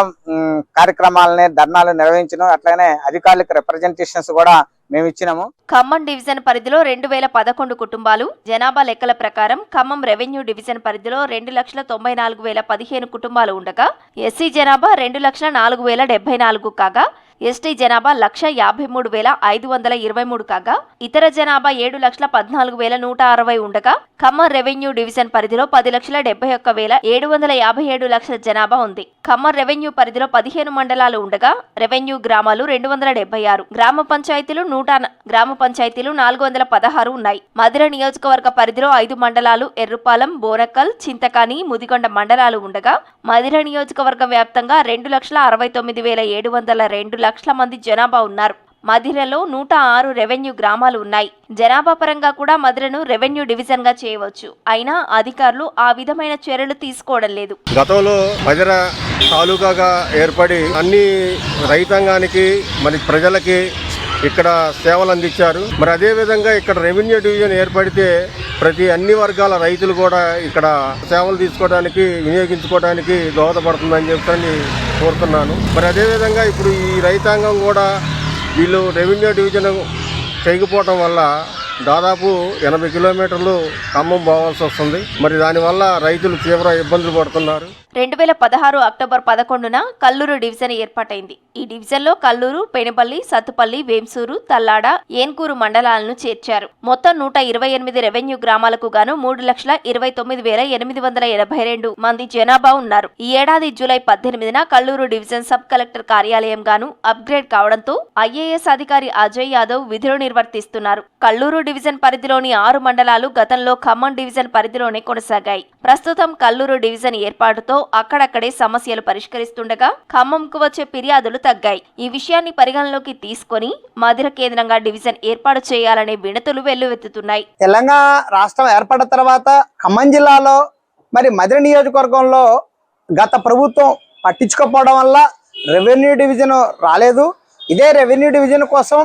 కార్యక్రమాలని, ధర్నాలు నిర్వహించడం, అట్లాగనే అధికారులకు రిప్రజెంటేషన్స్ కూడా మేము ఇచ్చినాము. ఖమ్మం డివిజన్ పరిధిలో 2011 కుటుంబాలు, జనాభా లెక్కల ప్రకారం ఖమ్మం రెవెన్యూ డివిజన్ పరిధిలో 2,94,015 కుటుంబాలు ఉండగా ఎస్సీ జనాభా 2,04,074 కాగా ఎస్టీ జనాభా 1,53,523 కాగా ఇతర జనాభా 7,14,160 ఉండగా ఖమ్మం రెవెన్యూ డివిజన్ పరిధిలో 10,71,757 జనాభా ఉంది. ఖమ్మం రెవెన్యూ పరిధిలో 15 మండలాలు ఉండగా రెవెన్యూ గ్రామాలు 276, గ్రామ పంచాయతీలు 416 ఉన్నాయి. మధిర నియోజకవర్గ పరిధిలో 5 మండలాలు ఎర్రుపాలెం, బోనక్కల్, చింతకాని, ముదిగొండ మండలాలు ఉండగా మధిర నియోజకవర్గ వ్యాప్తంగా 2,69,702 లక్షల మంది జనాభా ఉన్నారు. మధిరలో 106 రెవెన్యూ గ్రామాలు ఉన్నాయి. జనాభా పరంగా కూడా మధిరను రెవెన్యూ డివిజన్ గా చేయవచ్చు. అయినా అధికారులు ఆ విధమైన చర్యలు తీసుకోవడం లేదు. గతంలో మధిర తాలూకాగా ఏర్పడి అన్ని రైతాంగానికి మరి ప్రజలకి ఇక్కడ సేవలు అందించారు. మరి అదే విధంగా ఇక్కడ రెవెన్యూ డివిజన్ ఏర్పడితే ప్రతి అన్ని వర్గాల రైతులు కూడా ఇక్కడ సేవలు తీసుకోవడానికి, వినియోగించుకోవడానికి దోహదపడుతుందని చెప్పని కోరుతున్నాను. మరి అదేవిధంగా ఇప్పుడు ఈ రైతాంగం కూడా వీళ్ళు రెవెన్యూ డివిజన్ చేయకపోవటం వల్ల దాదాపు 80 కిలోమీటర్లు ఖమ్మం పోవాల్సి వస్తుంది. మరి దానివల్ల రైతులు తీవ్ర ఇబ్బందులు పడుతున్నారు. 2016 అక్టోబర్ 11న కల్లూరు డివిజన్ ఏర్పాటైంది. ఈ డివిజన్లో కల్లూరు, పెనుపల్లి, సత్తుపల్లి, వేంసూరు, తల్లాడ, ఏన్కూరు మండలాలను చేర్చారు. మొత్తం 128 రెవెన్యూ గ్రామాలకు గాను 3,29,882 మంది జనాభా ఉన్నారు. ఈ ఏడాది జూలై 18న కల్లూరు డివిజన్ సబ్ కలెక్టర్ కార్యాలయం గాను అప్గ్రేడ్ కావడంతో IAS అధికారి అజయ్ యాదవ్ విధులు నిర్వర్తిస్తున్నారు. కల్లూరు డివిజన్ పరిధిలోని 6 మండలాలు గతంలో ఖమ్మం డివిజన్ పరిధిలోనే కొనసాగాయి. ప్రస్తుతం కల్లూరు డివిజన్ ఏర్పాటుతో అక్కడక్కడే సమస్యలు పరిష్కరిస్తుండగా ఖమ్మంకు వచ్చే ఫిర్యాదులు తగ్గాయి. ఈ విషయాన్ని పరిగణలోకి తీసుకొని మధిర కేంద్రంగా డివిజన్ ఏర్పాటు చేయాలనే వినతులు వెల్లువెత్తుతున్నాయి. తెలంగాణ రాష్ట్రం ఏర్పడిన తర్వాత ఖమ్మం జిల్లాలో మరి మధిర నియోజకవర్గంలో గత ప్రభుత్వం పట్టించుకోకపోవడం వల్ల రెవెన్యూ డివిజన్ రాలేదు. ఇదే రెవెన్యూ డివిజన్ కోసం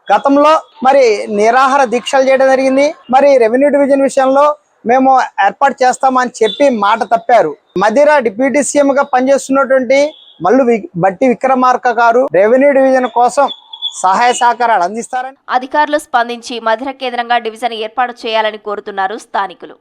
గతంలో మరి నిరాహార దీక్షలు చేయడం జరిగింది. మరి రెవెన్యూ డివిజన్ విషయంలో మేము ఏర్పాటు చేస్తామని చెప్పి మాట తప్పారు. మధిర డిప్యూటీ సీఎం గా పనిచేస్తున్నటువంటి మల్లు బట్టి విక్రమార్క గారు రెవెన్యూ డివిజన్ కోసం సహాయ సహకారాలు అందిస్తారని అధికారులు స్పందించి మధిర కేంద్రంగా డివిజన్ ఏర్పాటు చేయాలని కోరుతున్నారు స్థానికులు.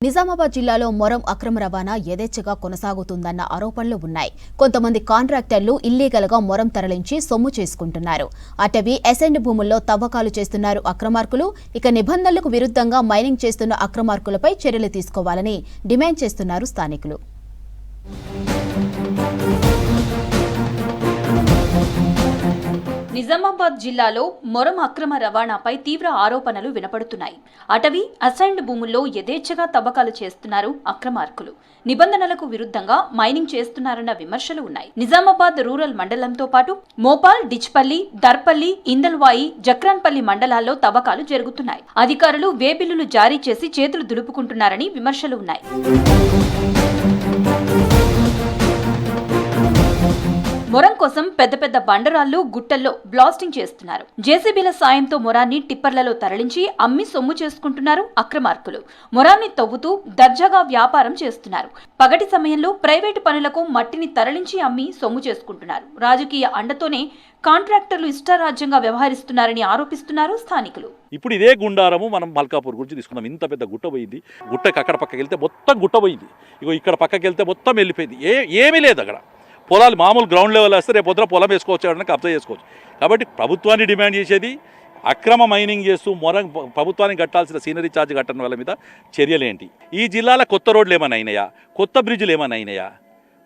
నిజామాబాద్ జిల్లాలో మొరం అక్రమ రవాణా యథేచ్ఛగా కొనసాగుతుందన్న ఆరోపణలు ఉన్నాయి. కొంతమంది కాంట్రాక్టర్లు ఇల్లీగల్గా మొరం తరలించి సొమ్ము చేసుకుంటున్నారు. అటవీ ఎసెండ్ భూముల్లో తవ్వకాలు చేస్తున్నారు అక్రమార్కులు. ఇక నిబంధనలకు విరుద్ధంగా మైనింగ్ చేస్తున్న అక్రమార్కులపై చర్యలు తీసుకోవాలని డిమాండ్ చేస్తున్నారు స్థానికులు. నిజామాబాద్ జిల్లాలో మొరం అక్రమ రవాణాపై తీవ్ర ఆరోపణలు వినపడుతున్నాయి. అటవీ అసైన్డ్ భూముల్లో యథేచ్ఛగా తవ్వకాలు చేస్తున్నారు అక్రమార్కులు. నిబంధనలకు విరుద్ధంగా మైనింగ్ చేస్తున్నారన్న విమర్శలు ఉన్నాయి. నిజామాబాద్ రూరల్ మండలంతో పాటు మోపాల్, డిచ్పల్లి, దర్పల్లి, ఇందల్వాయి, జక్రాన్పల్లి మండలాల్లో తవ్వకాలు జరుగుతున్నాయి. అధికారులు వేబిల్లులు జారీ చేసి చేతులు దులుపుకుంటున్నారని విమర్శలు ఉన్నాయి. మొరం కోసం పెద్ద పెద్ద బండరాళ్లు గుట్టల్లో బ్లాస్టింగ్ చేస్తున్నారు. జేసీబీల సాయంతో మొరాన్ని టిప్పర్లలో తరలించి అమ్మి సొమ్ము చేసుకుంటున్నారు అక్రమార్కులు. మొరాన్ని తవ్వుతూ దర్జాగా వ్యాపారం చేస్తున్నారు. పగటి సమయంలో ప్రైవేటు పనులకు మట్టిని తరలించి అమ్మి సొమ్ము చేసుకుంటున్నారు. రాజకీయ అండతోనే కాంట్రాక్టర్లు ఇష్టారాజ్యంగా వ్యవహరిస్తున్నారని ఆరోపిస్తున్నారు స్థానికులు. ఇప్పుడు ఇదే గుండారము మనం మల్కాపూర్ గురించి తీసుకున్నాం. ఇంత పెద్ద గుట్ట పోయింది. గుట్టకి అక్కడ పక్కకి వెళ్తే మొత్తం గుట్ట పోయింది. ఇగో ఇక్కడ పక్కకి వెళ్తే మొత్తం వెళ్ళిపోయింది. ఏమీ లేదు అక్కడ. పొలాలు మామూలు గ్రౌండ్ లెవెల్ వేస్తే రేపు పొద్దున పొలం వేసుకోవచ్చు, ఎవరైనా కబ్జా చేసుకోవచ్చు. కాబట్టి ప్రభుత్వాన్ని డిమాండ్ చేసేది అక్రమ మైనింగ్ చేస్తూ ప్రభుత్వానికి కట్టాల్సిన సీనరీ ఛార్జ్ కట్టడం వాళ్ళ మీద చర్యలేంటి? ఈ జిల్లాలో కొత్త రోడ్లు ఏమైనా అయినాయా? కొత్త బ్రిడ్జ్లు ఏమైనా అయినాయా?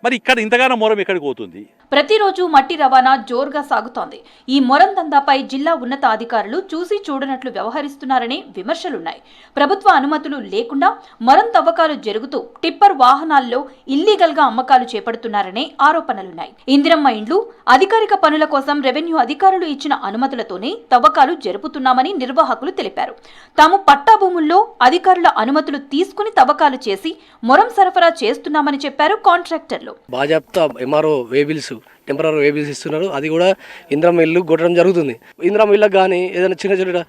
మరి ఇక్కడ ఇంతగానో మొరం ఎక్కడికి పోతుంది? ప్రతిరోజు మట్టి రవాణా జోరుగా సాగుతోంది. ఈ మొరం దందాపై జిల్లా ఉన్నత అధికారులు చూసి చూడనట్లు వ్యవహరిస్తున్నారనే విమర్శలున్నాయి. ప్రభుత్వ అనుమతులు లేకుండా మొరం తవ్వకాలు జరుగుతూ టిప్పర్ వాహనాల్లో ఇల్లీగల్ గా అమ్మకాలు చేపడుతున్నారనే ఆరోపణలున్నాయి. ఇందిరమ్మ ఇండ్లు, అధికారిక పనుల కోసం రెవెన్యూ అధికారులు ఇచ్చిన అనుమతులతోనే తవ్వకాలు జరుపుతున్నామని నిర్వాహకులు తెలిపారు. తాము పట్టా భూముల్లో అధికారుల అనుమతులు తీసుకుని తవ్వకాలు చేసి మొరం సరఫరా చేస్తున్నామని చెప్పారు కాంట్రాక్టర్లు. బాజాప్తా ఎంఆర్ఓ వేబిల్స్, టెంపరీ వేబిల్స్ ఇస్తున్నారు. అది కూడా ఇందిరమ్మ ఇల్లు కొట్టడం జరుగుతుంది. ఇందిరమ్మ ఇళ్ళకి కానీ ఏదైనా చిన్న చిన్న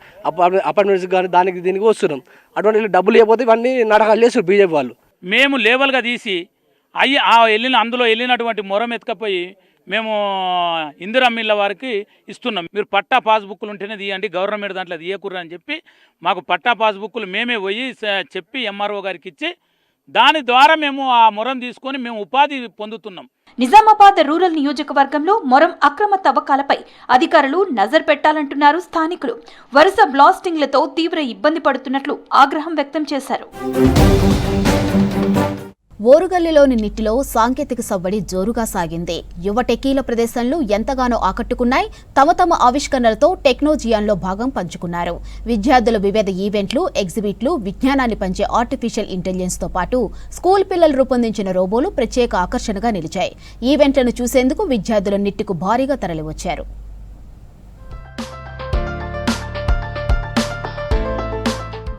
అపార్ట్మెంట్స్ కానీ దీనికి వస్తున్నాం. అటువంటి డబ్బులు లేకపోతే ఇవన్నీ నాటకాలు చేస్తారు బీజేపీ వాళ్ళు. మేము లేవల్గా తీసి అందులో వెళ్ళినటువంటి మొరం ఎత్తుకపోయి మేము ఇందిరమ్మ ఇళ్ళ వారికి ఇస్తున్నాం. మీరు పట్టా పాస్బుక్లు ఉంటేనే తీయండి, గవర్నమెంట్ దాంట్లో తీయకూడదు అని చెప్పి మాకు పట్టా పాస్బుక్లు మేమే పోయి చెప్పి ఎంఆర్ఓ గారికి ఇచ్చి దాని ద్వారా మేము ఆ మొరం తీసుకొని మేము ఉపాధి పొందుతున్నాం. నిజామాబాద్ రూరల్ నియోజకవర్గంలో మొరం అక్రమ తవ్వకాలపై అధికారులు నజర్ పెట్టాలంటున్నారు స్థానికులు. వరుస బ్లాస్టింగ్లతో తీవ్ర ఇబ్బంది పడుతున్నట్లు ఆగ్రహం వ్యక్తం చేశారు. ఓరుగల్లులోని నిట్టిలో సాంకేతిక సవ్వడి జోరుగా సాగింది. యువ టెకీల ప్రదేశంలో ఎంతగానో ఆకట్టుకున్నాయి. తమ ఆవిష్కరణలతో టెక్నోజియాన్లో భాగం పంచుకున్నారు. విద్యార్థుల వివిధ ఈవెంట్లు, ఎగ్జిబిట్లు, విజ్ఞానాన్ని పంచే ఆర్టిఫిషియల్ ఇంటెలిజెన్స్తో పాటు స్కూల్ పిల్లలు రూపొందించిన రోబోలు ప్రత్యేక ఆకర్షణగా నిలిచాయి. ఈవెంట్లను చూసేందుకు విద్యార్థులు నిట్టికు భారీగా తరలివచ్చారు.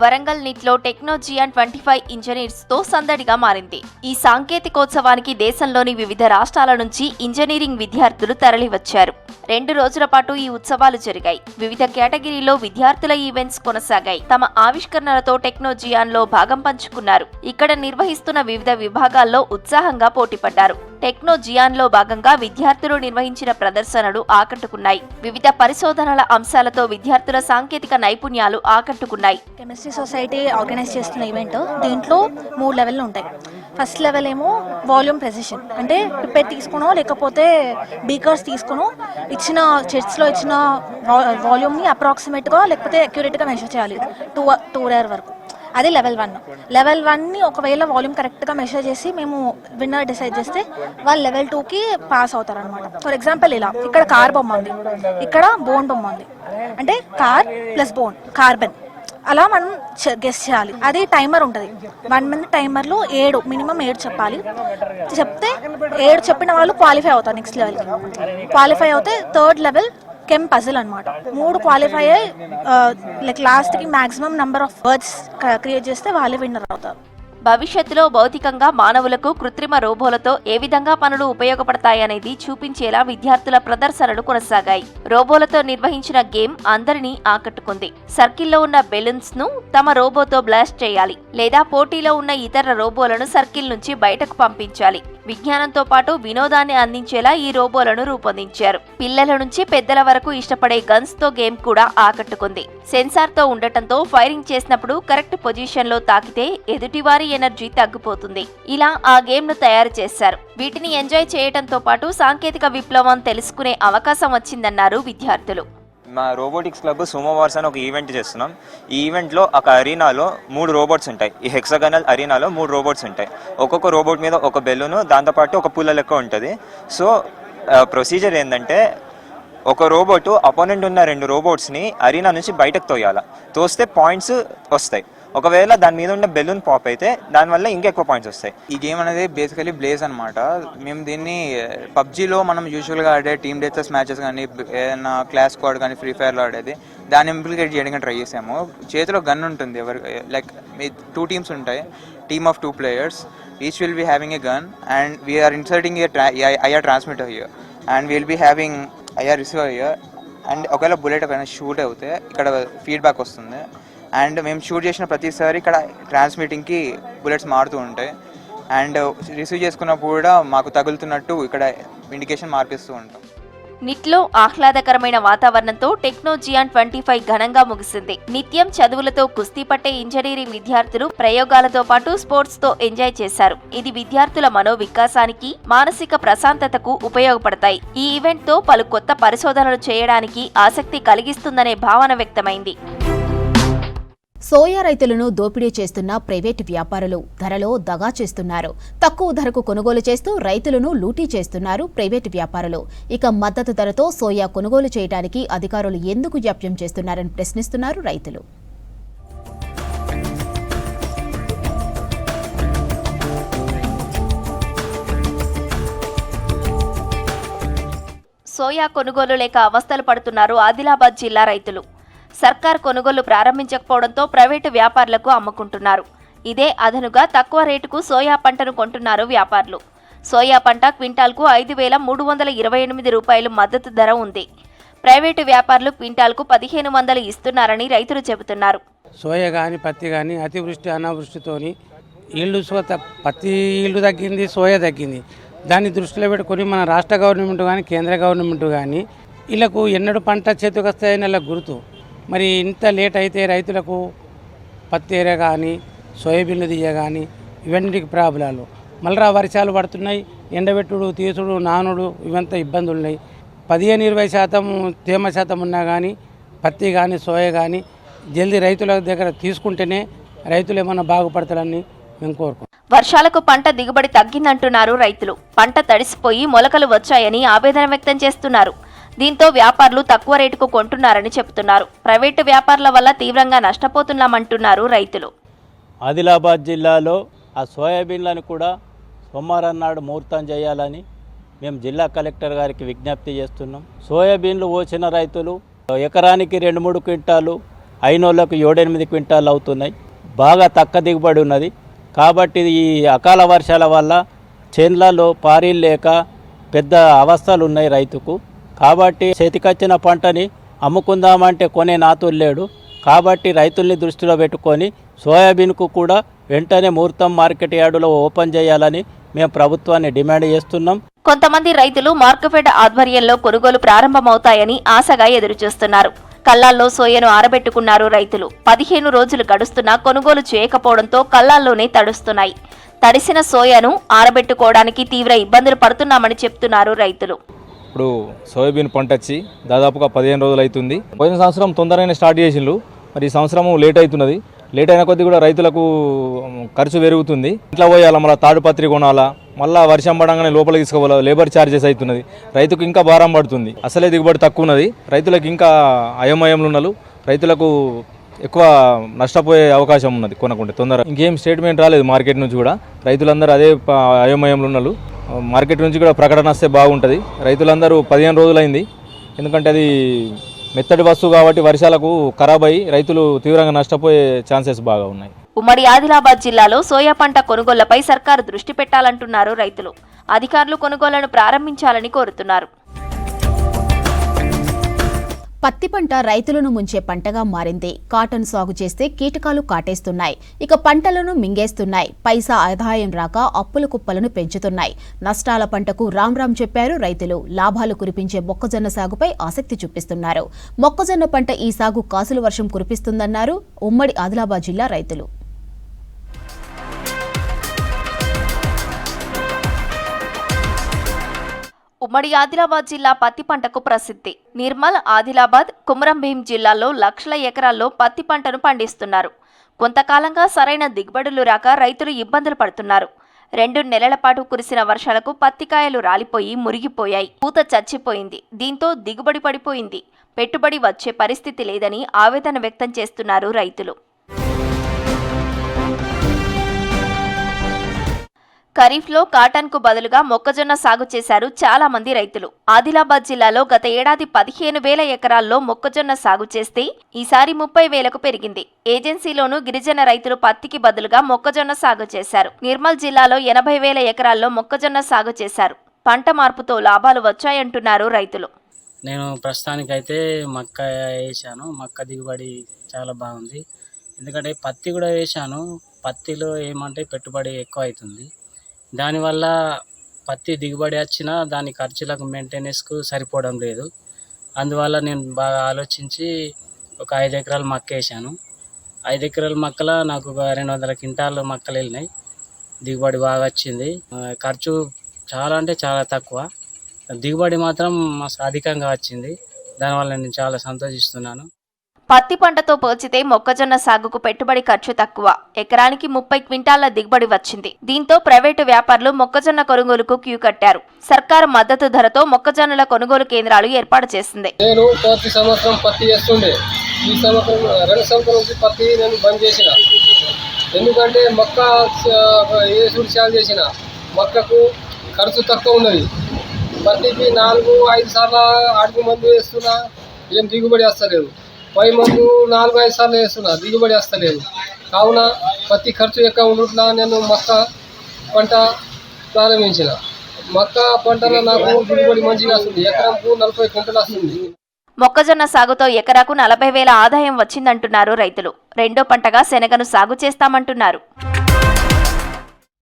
వరంగల్ నిట్లో టెక్నోజియాన్ 25 ఇంజనీర్స్ తో సందడిగా మారింది. ఈ సాంకేతికోత్సవానికి దేశంలోని వివిధ రాష్ట్రాల నుంచి ఇంజనీరింగ్ విద్యార్థులు తరలివచ్చారు. 2 రోజుల పాటు ఈ ఉత్సవాలు జరిగాయి. వివిధ కేటగిరీలో విద్యార్థుల ఈవెంట్స్ కొనసాగాయి. తమ ఆవిష్కరణలతో టెక్నోజియాన్ లో భాగం పంచుకున్నారు. ఇక్కడ నిర్వహిస్తున్న వివిధ విభాగాల్లో ఉత్సాహంగా పోటీపడ్డారు. టెక్నోజియాన్ లో భాగంగా విద్యార్థులు నిర్వహించిన ప్రదర్శనలు ఆకట్టుకున్నాయి. వివిధ పరిశోధనల అంశాలతో విద్యార్థుల సాంకేతిక నైపుణ్యాలు ఆకట్టుకున్నాయి. కెమిస్ట్రీ సొసైటీ ఆర్గనైజ్ చేస్తున్న ఈవెంట్. దీంట్లో 3 లెవెల్లు ఉంటాయి. ఫస్ట్ లెవెల్ ఏమో వాల్యూమ్ ప్రెసిషన్, అంటే పిపెట్ తీసుకునో లేకపోతే బీకర్స్ తీసుకునో ఇచ్చిన చెట్స్లో ఇచ్చిన వాల్యూమ్ని అప్రాక్సిమేట్గా లేకపోతే అక్యురేట్గా మెజర్ చేయాలి 2 రేర్ వరకు. అది లెవెల్ 1. లెవెల్ 1ని ఒకవేళ వాల్యూమ్ కరెక్ట్గా మెజర్ చేసి మేము విన్నర్ డిసైడ్ చేస్తే వాళ్ళు లెవెల్ 2కి పాస్ అవుతారు అనమాట. ఫర్ ఎగ్జాంపుల్ ఇలా ఇక్కడ కార్ బొమ్మ ఉంది, ఇక్కడ బోన్ బొమ్మ ఉంది, అంటే కార్ ప్లస్ బోన్ కార్బన్, అలా మనం గెస్ చేయాలి. అది టైమర్ ఉంటుంది. 1 minute టైమర్లో 7 మినిమం 7 చెప్పాలి. చెప్తే 7 చెప్పిన వాళ్ళు క్వాలిఫై అవుతారు నెక్స్ట్ లెవెల్కి. క్వాలిఫై అవుతే 3rd లెవెల్ కెమ్ పజిల్ అనమాట. 3 క్వాలిఫై అయ్యి లైక్ లాస్ట్కి maximum number of words create చేస్తే వాళ్ళే విన్నర్ అవుతారు. భవిష్యత్తులో భౌతికంగా మానవులకు కృత్రిమ రోబోలతో ఏ విధంగా పనులు ఉపయోగపడతాయనేది చూపించేలా విద్యార్థుల ప్రదర్శనలు కొనసాగాయి. రోబోలతో నిర్వహించిన గేమ్ అందరినీ ఆకట్టుకుంది. సర్కిల్లో ఉన్న బెలూన్స్ ను తమ రోబోతో బ్లాస్ట్ చేయాలి, లేదా పోటీలో ఉన్న ఇతర రోబోలను సర్కిల్ నుంచి బయటకు పంపించాలి. విజ్ఞానంతో పాటు వినోదాన్ని అందించేలా ఈ రోబోలను రూపొందించారు. పిల్లల నుంచి పెద్దల వరకు ఇష్టపడే గన్స్ తో గేమ్ కూడా ఆకట్టుకుంది. సెన్సార్ తో ఉండటంతో ఫైరింగ్ చేసినప్పుడు కరెక్ట్ పొజిషన్ లో తాకితే ఎదుటివారి ఎనర్జీ తగ్గిపోతుంది. ఇలా ఆ గేమ్ ను తయారు చేశారు. వీటిని ఎంజాయ్ చేయడంతో పాటు సాంకేతిక విప్లవం తెలుసుకునే అవకాశం వచ్చిందన్నారు విద్యార్థులు. మా రోబోటిక్స్ క్లబ్ సుమో వార్స్ అని ఒక ఈవెంట్ చేస్తున్నాం. ఈ ఈవెంట్లో ఒక అరీనాలో 3 రోబోట్స్ ఉంటాయి. ఈ హెక్సాగనల్ అరీనాలో 3 రోబోట్స్ ఉంటాయి. ఒక్కొక్క రోబోట్ మీద ఒక బెలూను, దాంతోపాటు ఒక పుల్ల లెక్క ఉంటుంది. సో ప్రొసీజర్ ఏంటంటే ఒక రోబోట్ అపోనెంట్ ఉన్న 2 రోబోట్స్ని అరీనా నుంచి బయటకు తోస్తే పాయింట్స్ వస్తాయి. ఒకవేళ దాని మీద ఉన్న బెలూన్ పాప్ అయితే దానివల్ల ఇంకా ఎక్కువ పాయింట్స్ వస్తాయి. ఈ గేమ్ అనేది బేసికలీ బ్లేజ్ అనమాట. మేము దీన్ని పబ్జీలో మనం యూజువల్గా ఆడే టీమ్ డెత్ మ్యాచెస్ కానీ ఏదైనా క్లాస్ స్క్వాడ్ కానీ ఫ్రీ ఫైర్లో ఆడేది దాన్ని ఇంప్లికేట్ చేయడానికి ట్రై చేసాము. చేతిలో గన్ ఉంటుంది. లైక్ 2 teams ఉంటాయి. Team of 2 players. Each will be having a gun and we're inserting IR transmitter here. And will be having IR receiver here. And ఒకవేళ బుల్లెట్ పైన షూట్ అవుతే ఇక్కడ ఫీడ్బ్యాక్ వస్తుంది. అండ్ మేము షూట్ చేసిన ప్రతిసారి ఇక్కడ ట్రాన్స్మిటింగ్కి బుల్లెట్స్ మారుతూ ఉంటాయి. అండ్ రిసీవ్ చేసుకున్నప్పుడు కూడా మాకు తగులుతున్నట్టు ఇక్కడ ఇండికేషన్ మార్పిస్తూ ఉంటాం. నిట్లో ఆహ్లాదకరమైన వాతావరణంతో టెక్నోజియాన్ 25 ఘనంగా ముగిసింది. నిత్యం చదువులతో కుస్తీ పట్టే ఇంజనీరింగ్ విద్యార్థులు ప్రయోగాలతో పాటు స్పోర్ట్స్ తో ఎంజాయ్ చేశారు. ఇది విద్యార్థుల మనోవికాసానికి, మానసిక ప్రశాంతతకు ఉపయోగపడతాయి. ఈ ఈవెంట్ తో పలు కొత్త పరిశోధనలు చేయడానికి ఆసక్తి కలిగిస్తుందనే భావన వ్యక్తమైంది. సోయా రైతులను దోపిడీ చేస్తున్న ప్రైవేటు వ్యాపారులు ధరలో దగా చేస్తున్నారు. తక్కువ ధరకు కొనుగోలు చేస్తూ రైతులను లూటీ చేస్తున్నారు ప్రైవేటు వ్యాపారులు. ఇక మద్దతు ధరతో సోయా కొనుగోలు చేయడానికి అధికారులు ఎందుకు జాప్యం చేస్తున్నారని ప్రశ్నిస్తున్నారు రైతులు. సోయా కొనుగోలు లేక అవస్థలు పడుతున్నారు ఆదిలాబాద్ జిల్లా రైతులు. సర్కార్ కొనుగోలు ప్రారంభించకపోవడంతో ప్రైవేటు వ్యాపారులకు అమ్ముకుంటున్నారు. ఇదే అదనుగా తక్కువ రేటుకు సోయా పంటను కొంటున్నారు వ్యాపారులు. సోయా పంట క్వింటాల్కు 5,328 రూపాయలు మద్దతు ధర ఉంది. ప్రైవేటు వ్యాపారులు క్వింటాల్కు 1,500 ఇస్తున్నారని రైతులు చెబుతున్నారు. సోయా కానీ పత్తి కానీ అతివృష్టి అనావృష్టితోని పత్తి ఈల్డ్ తగ్గింది, సోయా తగ్గింది. దాన్ని దృష్టిలో పెట్టుకొని మన రాష్ట్ర గవర్నమెంట్ కానీ కేంద్ర గవర్నమెంట్ కానీ వీళ్ళకు ఎన్నడూ పంట చేతికి వస్తాయని వాళ్ళకి గుర్తు. మరి ఇంత లేట్ అయితే రైతులకు పత్తి ఏరే కానీ సోయాబీన్లు తీయ కానీ ఇవన్నిటికి ప్రాబ్లాలు. మళ్ళీ వర్షాలు పడుతున్నాయి, ఎండబెట్టుడు తీసుడు నానుడు ఇవంతా ఇబ్బందులు ఉన్నాయి. 15-20% తేమ శాతం ఉన్నా కానీ పత్తి కానీ సోయా కానీ జల్దీ రైతుల దగ్గర తీసుకుంటేనే రైతులు ఏమన్నా బాగుపడతారని మేము కోరుకుంటున్నాం. వర్షాలకు పంట దిగుబడి తగ్గిందంటున్నారు రైతులు. పంట తడిసిపోయి మొలకలు వచ్చాయని ఆవేదన వ్యక్తం చేస్తున్నారు. దీంతో వ్యాపారులు తక్కువ రేటుకు కొంటున్నారని చెబుతున్నారు. ప్రైవేటు వ్యాపారుల వల్ల తీవ్రంగా నష్టపోతున్నామంటున్నారు రైతులు. ఆదిలాబాద్ జిల్లాలో ఆ సోయాబీన్లను కూడా సోమవారం నాడు ముహూర్తం చేయాలని మేము జిల్లా కలెక్టర్ గారికి విజ్ఞప్తి చేస్తున్నాం. సోయాబీన్లు పోసిన రైతులు ఎకరానికి 2-3 క్వింటాలు, అయినోళ్లకు 7-8 క్వింటాలు అవుతున్నాయి. బాగా తక్కువ దిగుబడి ఉన్నది. కాబట్టి ఈ అకాల వర్షాల వల్ల చేన్లలో పారీలు లేక పెద్ద అవస్థలు ఉన్నాయి రైతుకు. కాబట్టి చేతికొచ్చిన పంటని అమ్ముకుందామంటే కొనే నాతులు లేడు. కాబట్టి రైతుల్ని దృష్టిలో పెట్టుకొని సోయాబీన్కు కూడా వెంటనే ముహూర్తం మార్కెట్ యార్డులో ఓపెన్ చేయాలని మేము ప్రభుత్వాన్ని డిమాండ్ చేస్తున్నాం. కొంతమంది రైతులు మార్కెఫెడ్ ఆధ్వర్యంలో కొనుగోలు ప్రారంభమవుతాయని ఆశగా ఎదురుచూస్తున్నారు. కల్లాల్లో సోయను ఆరబెట్టుకున్నారు రైతులు. 15 రోజులు గడుస్తున్నా కొనుగోలు చేయకపోవడంతో కల్లాల్లోనే తడుస్తున్నాయి. తడిసిన సోయాను ఆరబెట్టుకోవడానికి తీవ్ర ఇబ్బందులు పడుతున్నామని చెప్తున్నారు రైతులు. ఇప్పుడు సోయాబీన్ పంట వచ్చి దాదాపుగా 15 రోజులు అవుతుంది. పోయిన సంవత్సరం తొందరగానే స్టార్ట్ చేసిండ్రు, మరి ఈ సంవత్సరం లేట్ అవుతున్నది. లేట్ అయిన కొద్దీ కూడా రైతులకు ఖర్చు పెరుగుతుంది. ఇంట్లో పోయాలా, మళ్ళీ తాడుపత్రి కొనాలా, మళ్ళీ వర్షం పడంగానే లోపలికి తీసుకోవాలా, లేబర్ ఛార్జెస్ అవుతున్నది. రైతుకు ఇంకా భారం పడుతుంది. అసలే దిగుబడి తక్కువ ఉన్నది. రైతులకు ఇంకా అయోమయంలో ఉన్నారు. రైతులకు ఎక్కువ నష్టపోయే అవకాశం ఉన్నది కొనకుంటే తొందరగా. ఇంకేం స్టేట్మెంట్ రాలేదు మార్కెట్ నుంచి కూడా. రైతులందరూ అదే అయోమయంలో ఉన్నారు. మార్కెట్ నుంచి కూడా ప్రకటన వస్తే బాగుంటుంది. రైతులందరూ 15 రోజులైంది. ఎందుకంటే అది మెత్తడి వస్తువు కాబట్టి వర్షాలకు ఖరాబ్ అయ్యి రైతులు తీవ్రంగా నష్టపోయే ఛాన్సెస్ బాగా ఉన్నాయి. ఉమ్మడి ఆదిలాబాద్ జిల్లాలో సోయా పంట కొనుగోళ్లపై సర్కారు దృష్టి పెట్టాలంటున్నారు రైతులు. అధికారులు కొనుగోళ్లను ప్రారంభించాలని కోరుతున్నారు. పత్తి పంట రైతులను ముంచే పంటగా మారింది. కాటన్ సాగు చేస్తే కీటకాలు కాటేస్తున్నాయి. ఇక పంటలను మింగేస్తున్నాయి. పైసా ఆదాయం రాక అప్పుల కుప్పలను పెంచుతున్నాయి. నష్టాల పంటకు రామ్ చెప్పారు రైతులు. లాభాలు కురిపించే మొక్కజొన్న సాగుపై ఆసక్తి చూపిస్తున్నారు. మొక్కజొన్న పంట ఈ సాగు కాసుల వర్షం కురిపిస్తుందన్నారు ఉమ్మడి ఆదిలాబాద్ జిల్లా రైతులు. ఉమ్మడి ఆదిలాబాద్ జిల్లా పత్తి పంటకు ప్రసిద్ధి. నిర్మల్, ఆదిలాబాద్, కుమరంభీం జిల్లాల్లో లక్షల ఎకరాల్లో పత్తి పంటను పండిస్తున్నారు. కొంతకాలంగా సరైన దిగుబడులు రాక రైతులు ఇబ్బందులు పడుతున్నారు. 2 నెలల పాటు కురిసిన వర్షాలకు పత్తికాయలు రాలిపోయి మురిగిపోయాయి. పూత చచ్చిపోయింది. దీంతో దిగుబడి పడిపోయింది. పెట్టుబడి వచ్చే పరిస్థితి లేదని ఆవేదన వ్యక్తం చేస్తున్నారు రైతులు. ఖరీఫ్లో కాటన్కు బదులుగా మొక్కజొన్న సాగు చేశారు చాలా మంది రైతులు. ఆదిలాబాద్ జిల్లాలో గత ఏడాది 15,000 ఎకరాల్లో మొక్కజొన్న సాగు చేస్తే ఈసారి 30,000కు పెరిగింది. ఏజెన్సీలోనూ గిరిజన రైతులు పత్తికి బదులుగా మొక్కజొన్న సాగు చేశారు. నిర్మల్ జిల్లాలో 80,000 ఎకరాల్లో మొక్కజొన్న సాగు చేశారు. పంట మార్పుతో లాభాలు వచ్చాయంటున్నారు రైతులు. నేను ప్రస్తుతానికైతే మక్క వేసాను. మక్క దిగుబడి చాలా బాగుంది. ఎందుకంటే పత్తి కూడా వేసాను. పత్తిలో ఏమంటే పెట్టుబడి ఎక్కువ అవుతుంది. దానివల్ల పత్తి దిగుబడి వచ్చినా దాని ఖర్చులకు మెయింటెనెన్స్కు సరిపోవడం లేదు. అందువల్ల నేను బాగా ఆలోచించి ఒక 5 ఎకరాలు మక్క వేసాను. 5 ఎకరాల మక్కల నాకు ఒక 200 క్వింటాలు మక్కలు వెళ్ళినాయి. దిగుబడి బాగా వచ్చింది. ఖర్చు చాలా అంటే చాలా తక్కువ, దిగుబడి మాత్రం మస్తు అధికంగా వచ్చింది. దానివల్ల నేను చాలా సంతోషిస్తున్నాను. పత్తి పంటతో పోల్చితే మొక్కజొన్న సాగుకు పెట్టుబడి ఖర్చు తక్కువ. ఎకరానికి 30 క్వింటాల దిగుబడి వచ్చింది. దీంతో ప్రైవేటు వ్యాపారులు మొక్కజొన్న కొనుగోలుకు క్యూ కట్టారు. సర్కారు మద్దతు ధరతో మొక్కజొన్నల కొనుగోలు కేంద్రాలు ఏర్పాటు చేసింది. నేను ప్రతి సంవత్సరం పత్తి చేస్తుండే. ఈ సంవత్సరం 2 సంవత్సరాల నుంచి పత్తి నేను బంద్ చేసిన. ఎందుకంటే మొక్క ఏసుడు చాలు చేసిన మొక్కకు ఖర్చు తక్కువ ఉన్నది. పత్తికి 4-5 సార్లు అడుగు మందు వేస్తున్నా, ఏం దిగుబడి వస్తలేదు. పై మందు 4-5 సార్లు వేస్తున్నా, దిగుబడి వస్తలేదు. కావున పత్తి ఖర్చు ఎక్కువ ఉండట్లా నేను మొక్క పంట ప్రారంభించిన. మొక్క పంటలో నాకు దిగుబడి మంచిగా వస్తుంది. ఎకరంకు 40 క్వింటలు వస్తుంది. మొక్కజొన్న సాగుతో ఎకరాకు 40,000 ఆదాయం వచ్చిందంటున్నారు రైతులు. రెండో పంటగా శనగను సాగు చేస్తామంటున్నారు.